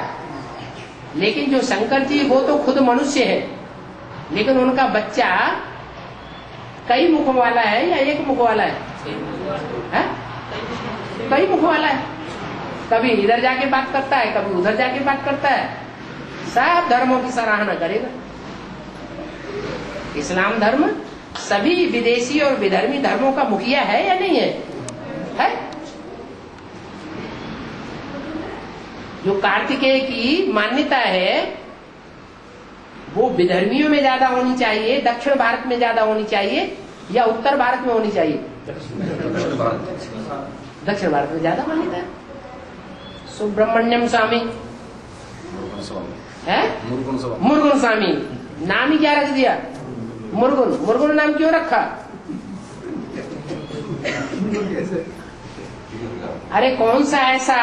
लेकिन जो शंकर जी वो तो खुद मनुष्य है, लेकिन उनका बच्चा कई मुख वाला है या एक मुख वाला है? कई मुख वाला है। कभी इधर जाके बात करता है, कभी उधर जाके बात करता है। सब धर्मों की सराहना करेगा। इस्लाम धर्म सभी विदेशी और विधर्मी धर्मों का मुखिया है या नहीं है? है। जो कार्तिकेय की मान्यता है वो विधर्मियों में ज्यादा होनी चाहिए, दक्षिण भारत में ज्यादा होनी चाहिए या उत्तर भारत में होनी चाहिए? दक्षिण भारत में ज्यादा मान्यता है। सुब्रमण्यम स्वामी है, मुरुगन स्वामी नाम ही क्या रख दिया? मुरुगन नाम क्यों रखा? अरे कौन सा ऐसा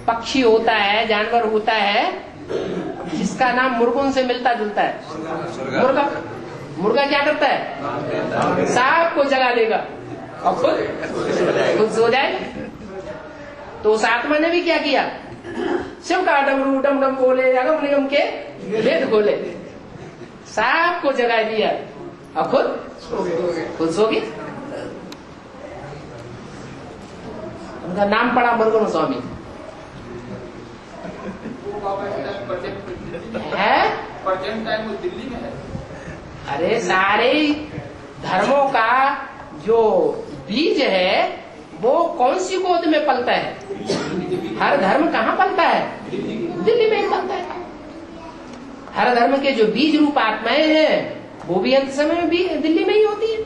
पक्षी होता है, जानवर होता है जिसका नाम मुर्गुन से मिलता जुलता है? मुर्गा क्या करता है? सांप को जगा देगा और खुद सो जाए। तो उस आत्मा ने भी क्या किया? शिव का डमरू डम डम बोले, अगम निगम के वेद खोले, सांप को जगा दिया और खुद सो गया। उनका नाम पड़ा मुरुगन स्वामी है। प्रेजेंट टाइम वो दिल्ली में है। अरे सारे धर्मों का जो बीज है वो कौन सी गोद में पलता है? हर धर्म कहाँ पलता है? दिल्ली में ही पलता है। हर धर्म के जो बीज रूप आत्माएं हैं वो भी अंत समय में भी दिल्ली में ही होती है।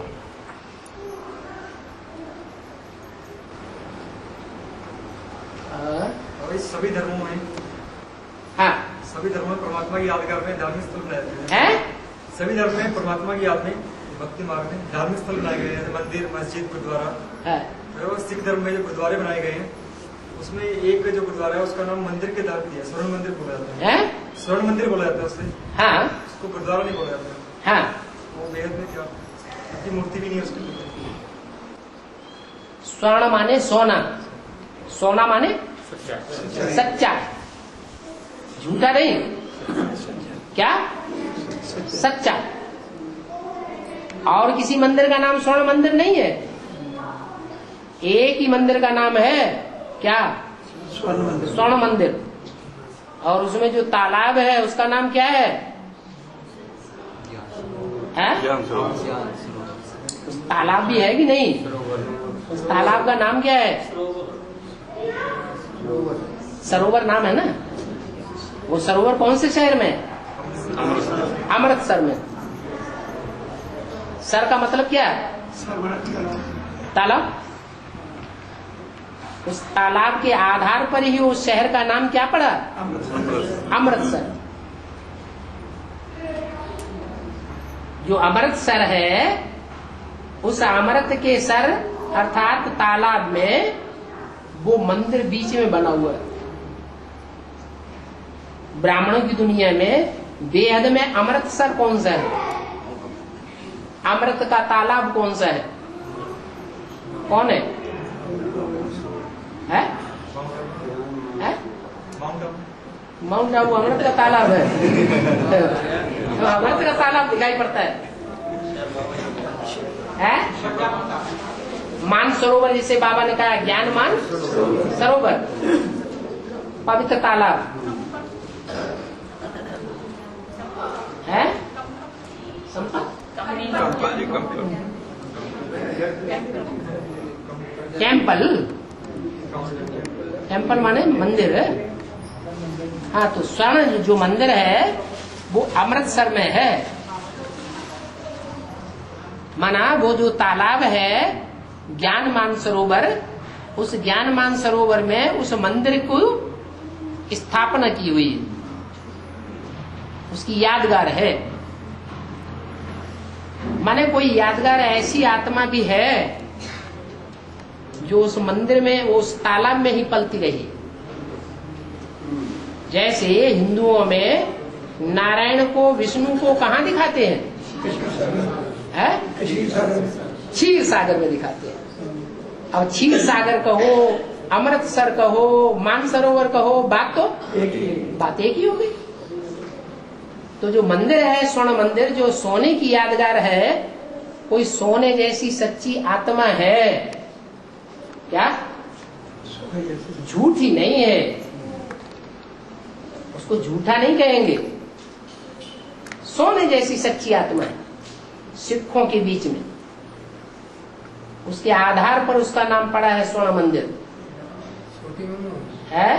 और इस सभी धर्मों में हाँ सभी धर्मों में परमात्मा की याद करते हैं, धार्मिक स्थल बनाए गए हैं। सभी धर्म में परमात्मा की याद में भक्ति मार्ग में धार्मिक स्थल बनाए गए हैं, मंदिर, मस्जिद, गुरुद्वारा। और सिख धर्म में जो गुरुद्वारे बनाए गए हैं उसमें एक जो गुरुद्वारा है उसका नाम मंदिर के तहत दिया, स्वर्ण मंदिर बोला जाता है। स्वर्ण मंदिर बोला जाता है उसे। हाँ, उसको गुरुद्वारा नहीं बोला जाता। हाँ, वो बेहद में क्या उसकी मूर्ति भी नहीं है उसके। स्वर्ण माने सोना, सोना माने सच्चा, झूठा नहीं। क्या? सच्चा। और किसी मंदिर का नाम स्वर्ण मंदिर नहीं है। एक ही मंदिर का नाम है क्या? स्वर्ण मंदिर। और उसमें जो तालाब है उसका नाम क्या है? उस तालाब भी है कि नहीं? उस तालाब का नाम क्या है? सरोवर नाम है ना। वो सरोवर कौन से शहर में? अमृतसर में। सर का मतलब क्या है? तालाब। उस तालाब के आधार पर ही उस शहर का नाम क्या पड़ा? अमृतसर। जो अमृतसर है उस अमृत के सर अर्थात तालाब में वो मंदिर बीच में बना हुआ है। ब्राह्मणों की दुनिया में बेहद में अमृतसर कौन सा है? अमृत का तालाब कौन सा है? कौन है? है? माउंट आबू अमृत का तालाब है। तो अमृत का तालाब दिखाई पड़ता है? मान सरोवर, जिसे बाबा ने कहा ज्ञान मान सरोवर, पवित्र तालाब है। टेम्पल, टेम्पल माने मंदिर। हाँ, तो स्वर्ण जो मंदिर है वो अमृतसर में है। माना वो जो तालाब है ज्ञान मानसरोवर, उस ज्ञान मानसरोवर में उस मंदिर को स्थापना की हुई है, उसकी यादगार है। माने कोई यादगार ऐसी आत्मा भी है जो उस मंदिर में, उस तालाब में ही पलती रही। जैसे हिंदुओं में नारायण को, विष्णु को कहाँ दिखाते हैं? क्षीर सागर में दिखाते हैं। अब क्षीर सागर कहो, अमृतसर कहो, मानसरोवर कहो, बात एक ही हो गई। तो जो मंदिर है स्वर्ण मंदिर, जो सोने की यादगार है, कोई सोने जैसी सच्ची आत्मा है क्या? झूठी नहीं है, उसको झूठा नहीं कहेंगे। सोने जैसी सच्ची आत्मा है सिखों के बीच में, उसके आधार पर उसका नाम पड़ा है स्वर्ण मंदिर है।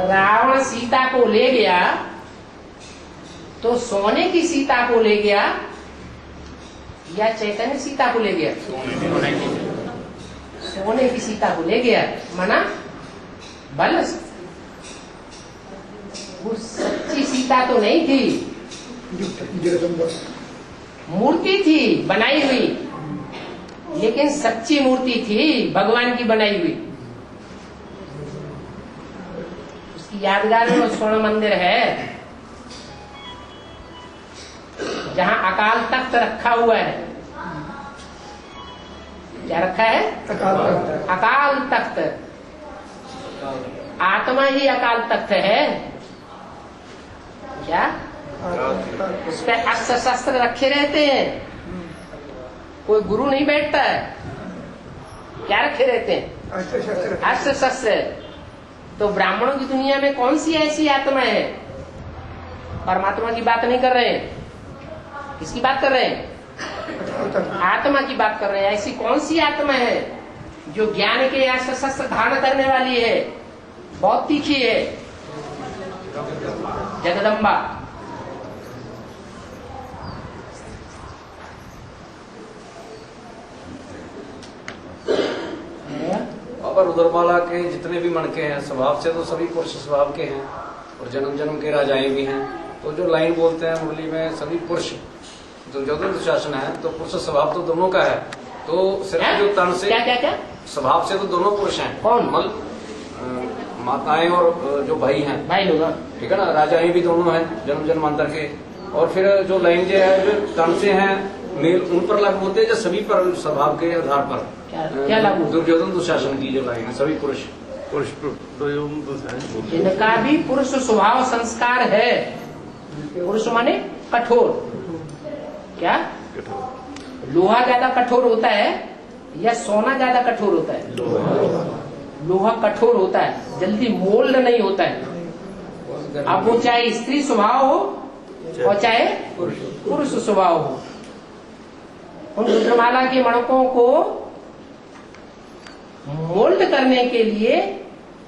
रावण सीता को ले गया तो सोने की सीता को ले गया या चैतन्य सीता को ले गया? सोने की सीता को ले गया। माना बल, वो सच्ची सीता तो नहीं थी, मूर्ति थी बनाई हुई, लेकिन सच्ची मूर्ति थी भगवान की बनाई हुई। उसकी यादगार में स्वर्ण मंदिर है जहां अकाल तख्त रखा हुआ है। क्या रखा है? अकाल तख्त। आत्मा ही अकाल तख्त है क्या? उस पर अस्त्र शस्त्र रखे रहते हैं, कोई गुरु नहीं बैठता है। क्या रखे रहते हैं? अस्त्र शस्त्र। तो ब्राह्मणों की दुनिया में कौन सी ऐसी आत्मा है? परमात्मा की बात नहीं कर रहे हैं, किसकी बात कर रहे हैं? आत्मा की बात कर रहे हैं। ऐसी कौन सी आत्मा है जो ज्ञान के अस्त्र शस्त्र धारण करने वाली है, बहुत तीखी है? जगदम्बा। और रुद्रमाला के जितने भी मणके हैं स्वभाव से तो सभी पुरुष स्वभाव के हैं और जन्म जन्म के राजाएं भी हैं। तो जो लाइन बोलते हैं मुरली में सभी पुरुष, जो दुशासन है तो पुरुष स्वभाव तो दोनों का है। तो सिर्फ जो तन से क्या स्वभाव से तो दोनों पुरुष हैं। कौन? माताएं और जो भाई हैं, भाई लोग, ठीक है ना। राजाएं भी दोनों हैं जन्म जन्मांतर के। और फिर जो लाइन जो है जो तन से है मेल, उन पर लागू होते हैं, जो सभी पर स्वभाव के आधार पर क्या लागू? दुर्योधन दुशासन की जो लाइन है सभी पुरुष इनका भी पुरुष स्वभाव संस्कार है। पुरुष माने कठोर। क्या? लोहा ज्यादा कठोर होता है या सोना ज्यादा कठोर होता है? लोहा कठोर होता है, जल्दी मोल्ड नहीं होता है। अब वो चाहे स्त्री स्वभाव हो और चाहे पुरुष स्वभाव हो। उन रुद्रमाला के मणकों को मोल्ड करने के लिए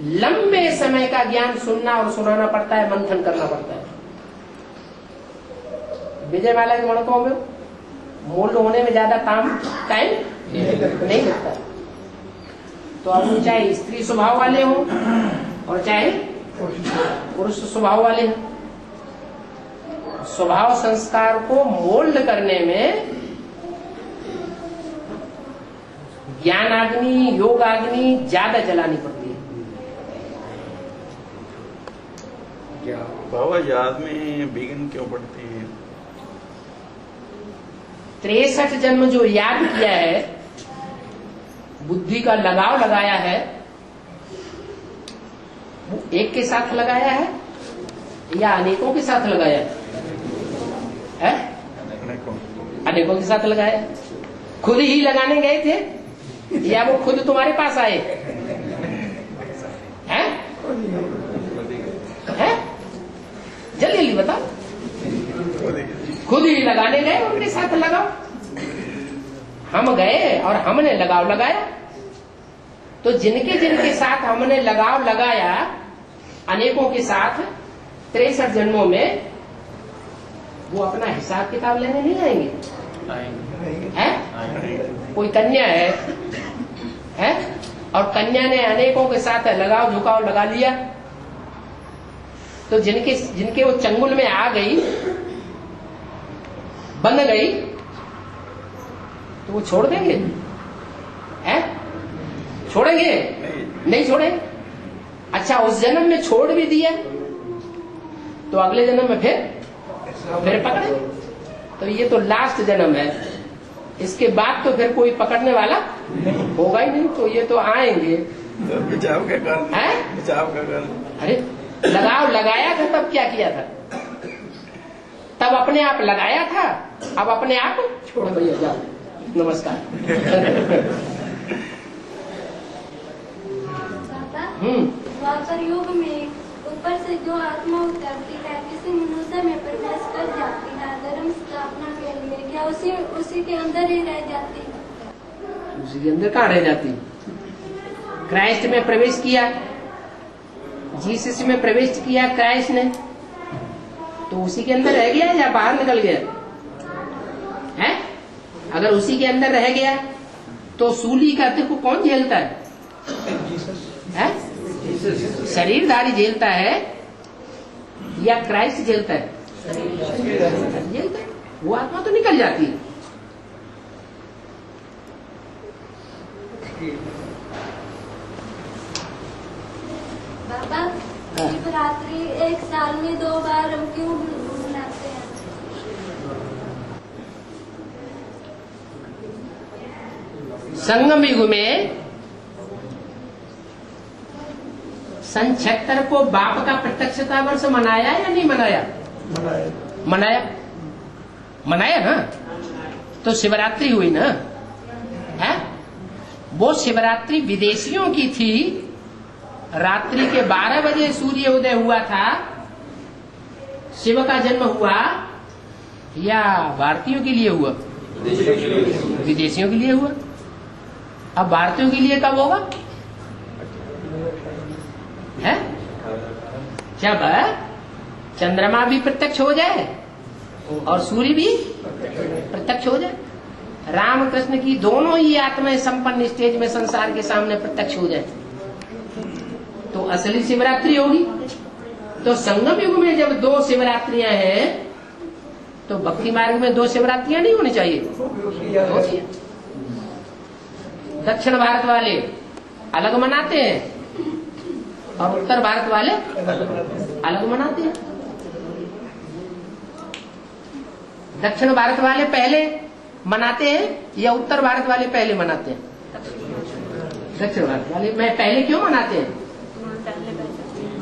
लंबे समय का ज्ञान सुनना और सुनाना पड़ता है, मंथन करना पड़ता है। विजयमाला के मणकों में मोल्ड होने में ज्यादा टाइम नहीं लगता। तो अब चाहे स्त्री स्वभाव वाले हो और चाहे पुरुष स्वभाव वाले हो, स्वभाव संस्कार को मोल्ड करने में ज्ञानाग्नि, योगाग्नि ज्यादा जलानी पड़ती है। बाबा याद में बिगिन क्यों पड़ती है? 63 जन्म जो याद किया है, बुद्धि का लगाव लगाया है, वो एक के साथ लगाया है या अनेकों के साथ लगाया है? अनेकों के साथ लगाया। खुद ही लगाने गए थे या वो खुद तुम्हारे पास आए? हैं? हैं? जल्दी जल्दी बताओ। खुद ही लगाने गए, उनके साथ लगाओ। हम गए और हमने लगाव लगाया। तो जिनके जिनके साथ हमने लगाव लगाया, अनेकों के साथ 63 जन्मों में, वो अपना हिसाब किताब लेने नहीं आएंगे। हैं? कोई कन्या है और कन्या ने अनेकों के साथ लगाव झुकाव लगा लिया, तो जिनके वो चंगुल में आ गई, बंध गई, तो वो छोड़ देंगे? हैं? छोड़ेंगे? नहीं छोड़ेंगे। अच्छा, उस जन्म में छोड़ भी दिया तो अगले जन्म में फिर पकड़ेंगे। तो ये तो लास्ट जन्म है, इसके बाद तो फिर कोई पकड़ने वाला होगा ही नहीं। तो ये तो आएंगे। तो बचाव का कर है? बचाव का कर। अरे लगाव लगाया था तब क्या किया था? तब अपने आप लगाया था, अब अपने आप छोड़ो भैया, जाओ, नमस्कार। द्वापर युग में ऊपर से जो आत्मा उतरती है किसी मनुष्य में प्रवेश कर जाती है धर्म स्थापना के लिए, क्या उसी के अंदर ही रह जाती है? उसी के अंदर कहाँ रह जाती? क्राइस्ट में प्रवेश किया, जीसस में प्रवेश किया क्राइस्ट ने, तो उसी के अंदर रह गया या बाहर निकल गया? है? अगर उसी के अंदर रह गया तो सूली का दुख कौन झेलता है? शरीरधारी झेलता है या क्राइस्ट झेलता है? झेलता है। वो आत्मा तो निकल जाती है। बाबा, शिवरात्रि एक साल में 2 बार हम क्यों मनाते हैं? संगम युग में सन 76 को बाप का प्रत्यक्षता वर्ष मनाया या नहीं मनाया? मनाया ना। तो शिवरात्रि हुई ना, है? वो शिवरात्रि विदेशियों की थी। रात्रि के 12 बजे सूर्य उदय हुआ था, शिव का जन्म हुआ, या भारतीयों के लिए हुआ? विदेशियों के लिए हुआ। अब भारतीयों के लिए कब होगा? है? जब चंद्रमा भी प्रत्यक्ष हो जाए और सूर्य भी प्रत्यक्ष हो जाए, रामकृष्ण की दोनों ही आत्माएं संपन्न स्टेज में संसार के सामने प्रत्यक्ष हो जाए, तो असली शिवरात्रि होगी। तो संगम युग में जब 2 शिवरात्रियां हैं, तो भक्ति मार्ग में 2 शिवरात्रियां नहीं होनी चाहिए। दक्षिण भारत वाले अलग मनाते हैं और उत्तर भारत वाले अलग मनाते हैं। दक्षिण भारत वाले पहले मनाते हैं या उत्तर भारत वाले पहले मनाते हैं? दक्षिण भारत वाले में पहले क्यों मनाते हैं?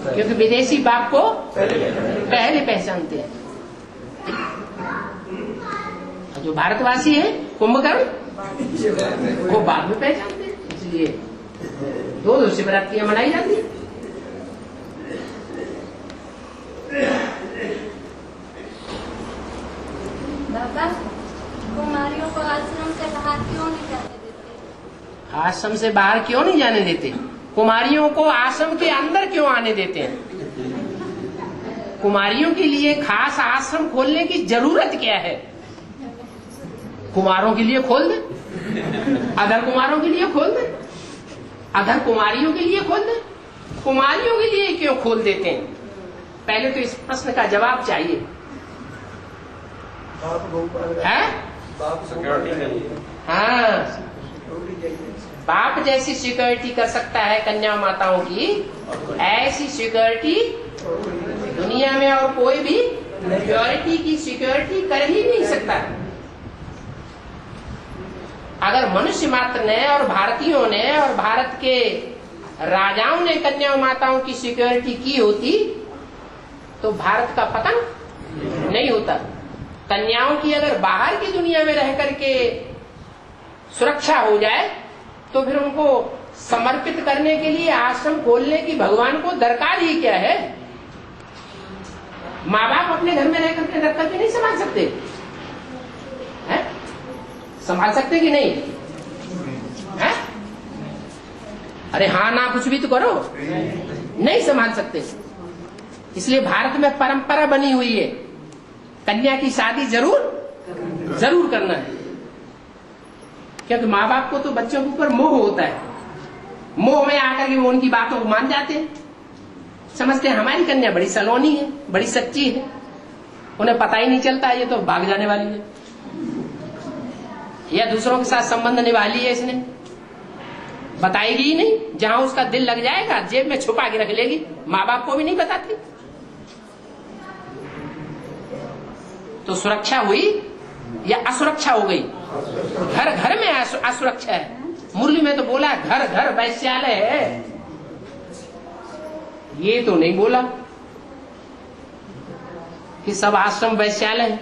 क्योंकि विदेशी बाप को पहले पहचानते हैं। जो भारतवासी है कुंभकर्ण वो बाद में पहचानते हैं, इसलिए 2 शिवरात्रियां मनाई जाती है। बाबा, कुमारियों को आश्रम से बाहर क्यों नहीं जाने देते? आश्रम से बाहर क्यों नहीं जाने देते? कुमारियों को आश्रम के अंदर क्यों आने देते हैं? कुमारियों के लिए खास आश्रम खोलने की जरूरत क्या है? कुमारों के लिए खोल दे, अदर कुमारों के लिए खोल दे, अदर कुमारियों के लिए खोल दे। कुमारियों के लिए क्यों खोल देते हैं? पहले तो इस प्रश्न का जवाब चाहिए। है? हाँ, बाप जैसी सिक्योरिटी कर सकता है कन्या माताओं की, ऐसी सिक्योरिटी दुनिया में और कोई भी प्योरिटी की सिक्योरिटी कर ही नहीं सकता। अगर मनुष्य मात्र ने और भारतीयों ने और भारत के राजाओं ने कन्या माताओं की सिक्योरिटी की होती तो भारत का पतन नहीं होता। कन्याओं की अगर बाहर की दुनिया में रह करके सुरक्षा हो जाए तो फिर उनको समर्पित करने के लिए आश्रम खोलने की भगवान को दरकार ही क्या है? माँ बाप अपने घर में रह करके रख करके नहीं संभाल सकते हैं? संभाल सकते कि नहीं है? अरे हाँ ना कुछ भी तो करो, नहीं संभाल सकते। इसलिए भारत में परंपरा बनी हुई है कन्या की शादी जरूर करना है, क्योंकि माँ बाप को तो बच्चों के ऊपर मोह होता है। मोह में आकर के वो उनकी बातों को मान जाते हैं, समझते हैं हमारी कन्या बड़ी सलोनी है, बड़ी सच्ची है, उन्हें पता ही नहीं चलता ये तो भाग जाने वाली है, या दूसरों के साथ संबंध निभा लिया इसने, बताएगी ही नहीं, जहां उसका दिल लग जाएगा जेब में छुपा के रख लेगी, माँ बाप को भी नहीं बताती। तो सुरक्षा हुई या असुरक्षा हो गई? घर घर में असुरक्षा है। मुरली में तो बोला घर घर वैश्यालय है, ये तो नहीं बोला कि सब आश्रम वैश्यालय है।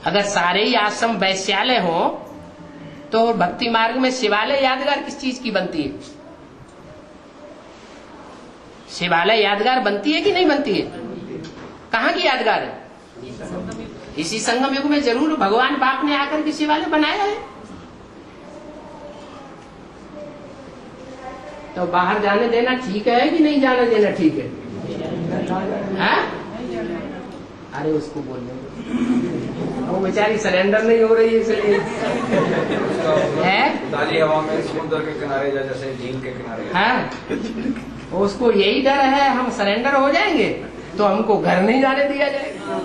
अगर सारे ही आश्रम वैश्यालय हो तो भक्ति मार्ग में शिवालय यादगार किस चीज की बनती है? शिवालय यादगार बनती है कि नहीं बनती है? कहाँ की यादगार है? इसी संगम युग में जरूर भगवान बाप ने आकर के शिवालय बनाया है। तो बाहर जाने देना ठीक है कि नहीं जाने देना ठीक है? अरे उसको बोलने वो बेचारी सरेंडर नहीं हो रही है, इसलिए है ताली हवा में समुद्र के किनारे जैसे झील के किनारे। हाँ, उसको यही डर है हम सरेंडर हो जाएंगे तो हमको घर नहीं जाने दिया जाएगा।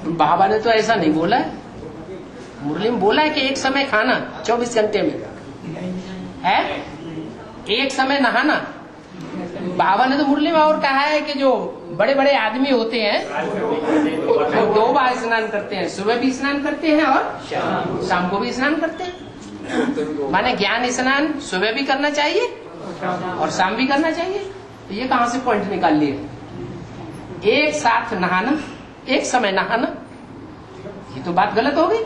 बाबा ने तो ऐसा नहीं बोला है, मुरली में बोला है कि एक समय खाना 24 घंटे में है, एक समय नहाना। बाबा ने तो मुरली में और कहा है कि जो बड़े बड़े आदमी होते हैं वो 2 बार स्नान करते हैं, सुबह भी स्नान करते हैं और शाम को भी स्नान करते हैं। माने ज्ञान स्नान सुबह भी करना चाहिए और शाम भी करना चाहिए। तो ये कहां से पॉइंट निकाल लिए? एक साथ नहाना, एक समय नहाना, ये तो बात गलत हो गई।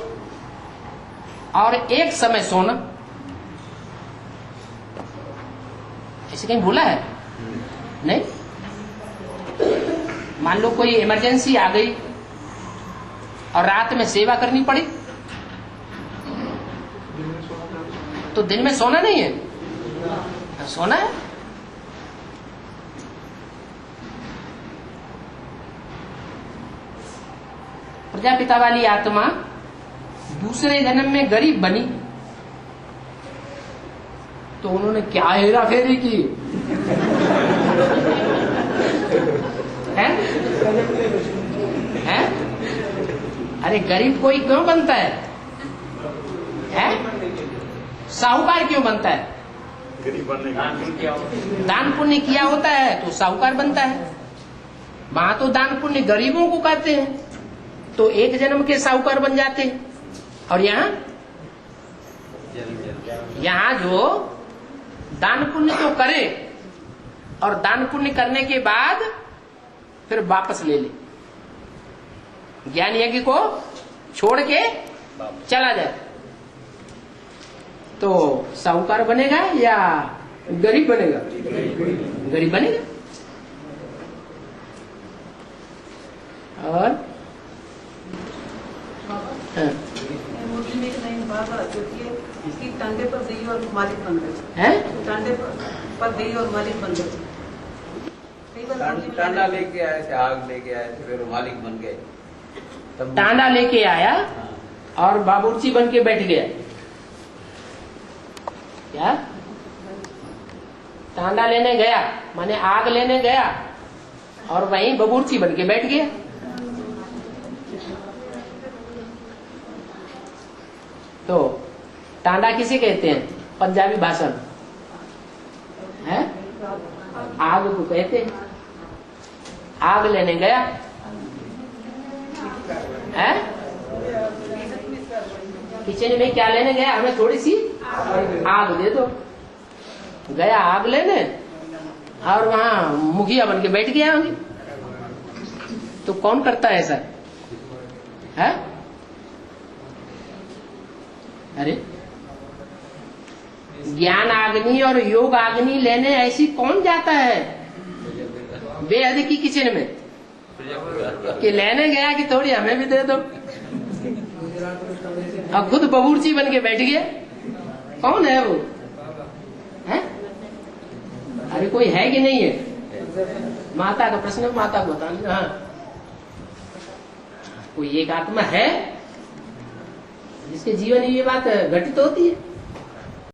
और एक समय सोना, ऐसे कहीं भूला है? नहीं। मान लो कोई इमरजेंसी आ गई और रात में सेवा करनी पड़ी तो दिन में सोना नहीं है, सोना है। प्रजापिता वाली आत्मा दूसरे जन्म में गरीब बनी तो उन्होंने क्या हेरा फेरी की है? हैं? अरे गरीब कोई क्यों बनता है? साहूकार क्यों बनता है? दान पुण्य किया होता है तो साहूकार बनता है। वहां तो दान पुण्य गरीबों को करते हैं तो एक जन्म के साहूकार बन जाते हैं। और यहाँ जो दान पुण्य तो करे और दान पुण्य करने के बाद फिर वापस ले ले, ज्ञान यज्ञ को छोड़ के चला जाए तो साहूकार बनेगा या गरीब बनेगा? गरीब बनेगा। और टांडे पर गई और मालिक बन गए, टांडे पर गई और मालिक बन गए। टांडा लेके आए थे, आग लेके आए थे, फिर मालिक बन गए। टांडा लेके आया और बाबूर्ची बन के बैठ गया। क्या? टांडा लेने गया माने आग लेने गया और वहीं बाबूर्ची बन के बैठ गया। तो टांडा किसे कहते हैं? पंजाबी भाषा में है, आग को कहते हैं। आग लेने गया है, किचन में क्या लेने गया? हमें थोड़ी सी आग दे दो। गया आग लेने और वहां मुखिया बन के बैठ गया होंगे। तो कौन करता है ऐसा? है? अरे ज्ञान अग्नि और योग अग्नि लेने ऐसी कौन जाता है बेहद की किचन में कि लेने गया कि थोड़ी हमें भी दे दो, और खुद बबूरची बन के बैठ गया। कौन है वो? है? अरे कोई है कि नहीं है? माता का प्रश्न माता को बताना। हाँ, कोई एक आत्मा है जिसके जीवन में ये बात घटित होती है।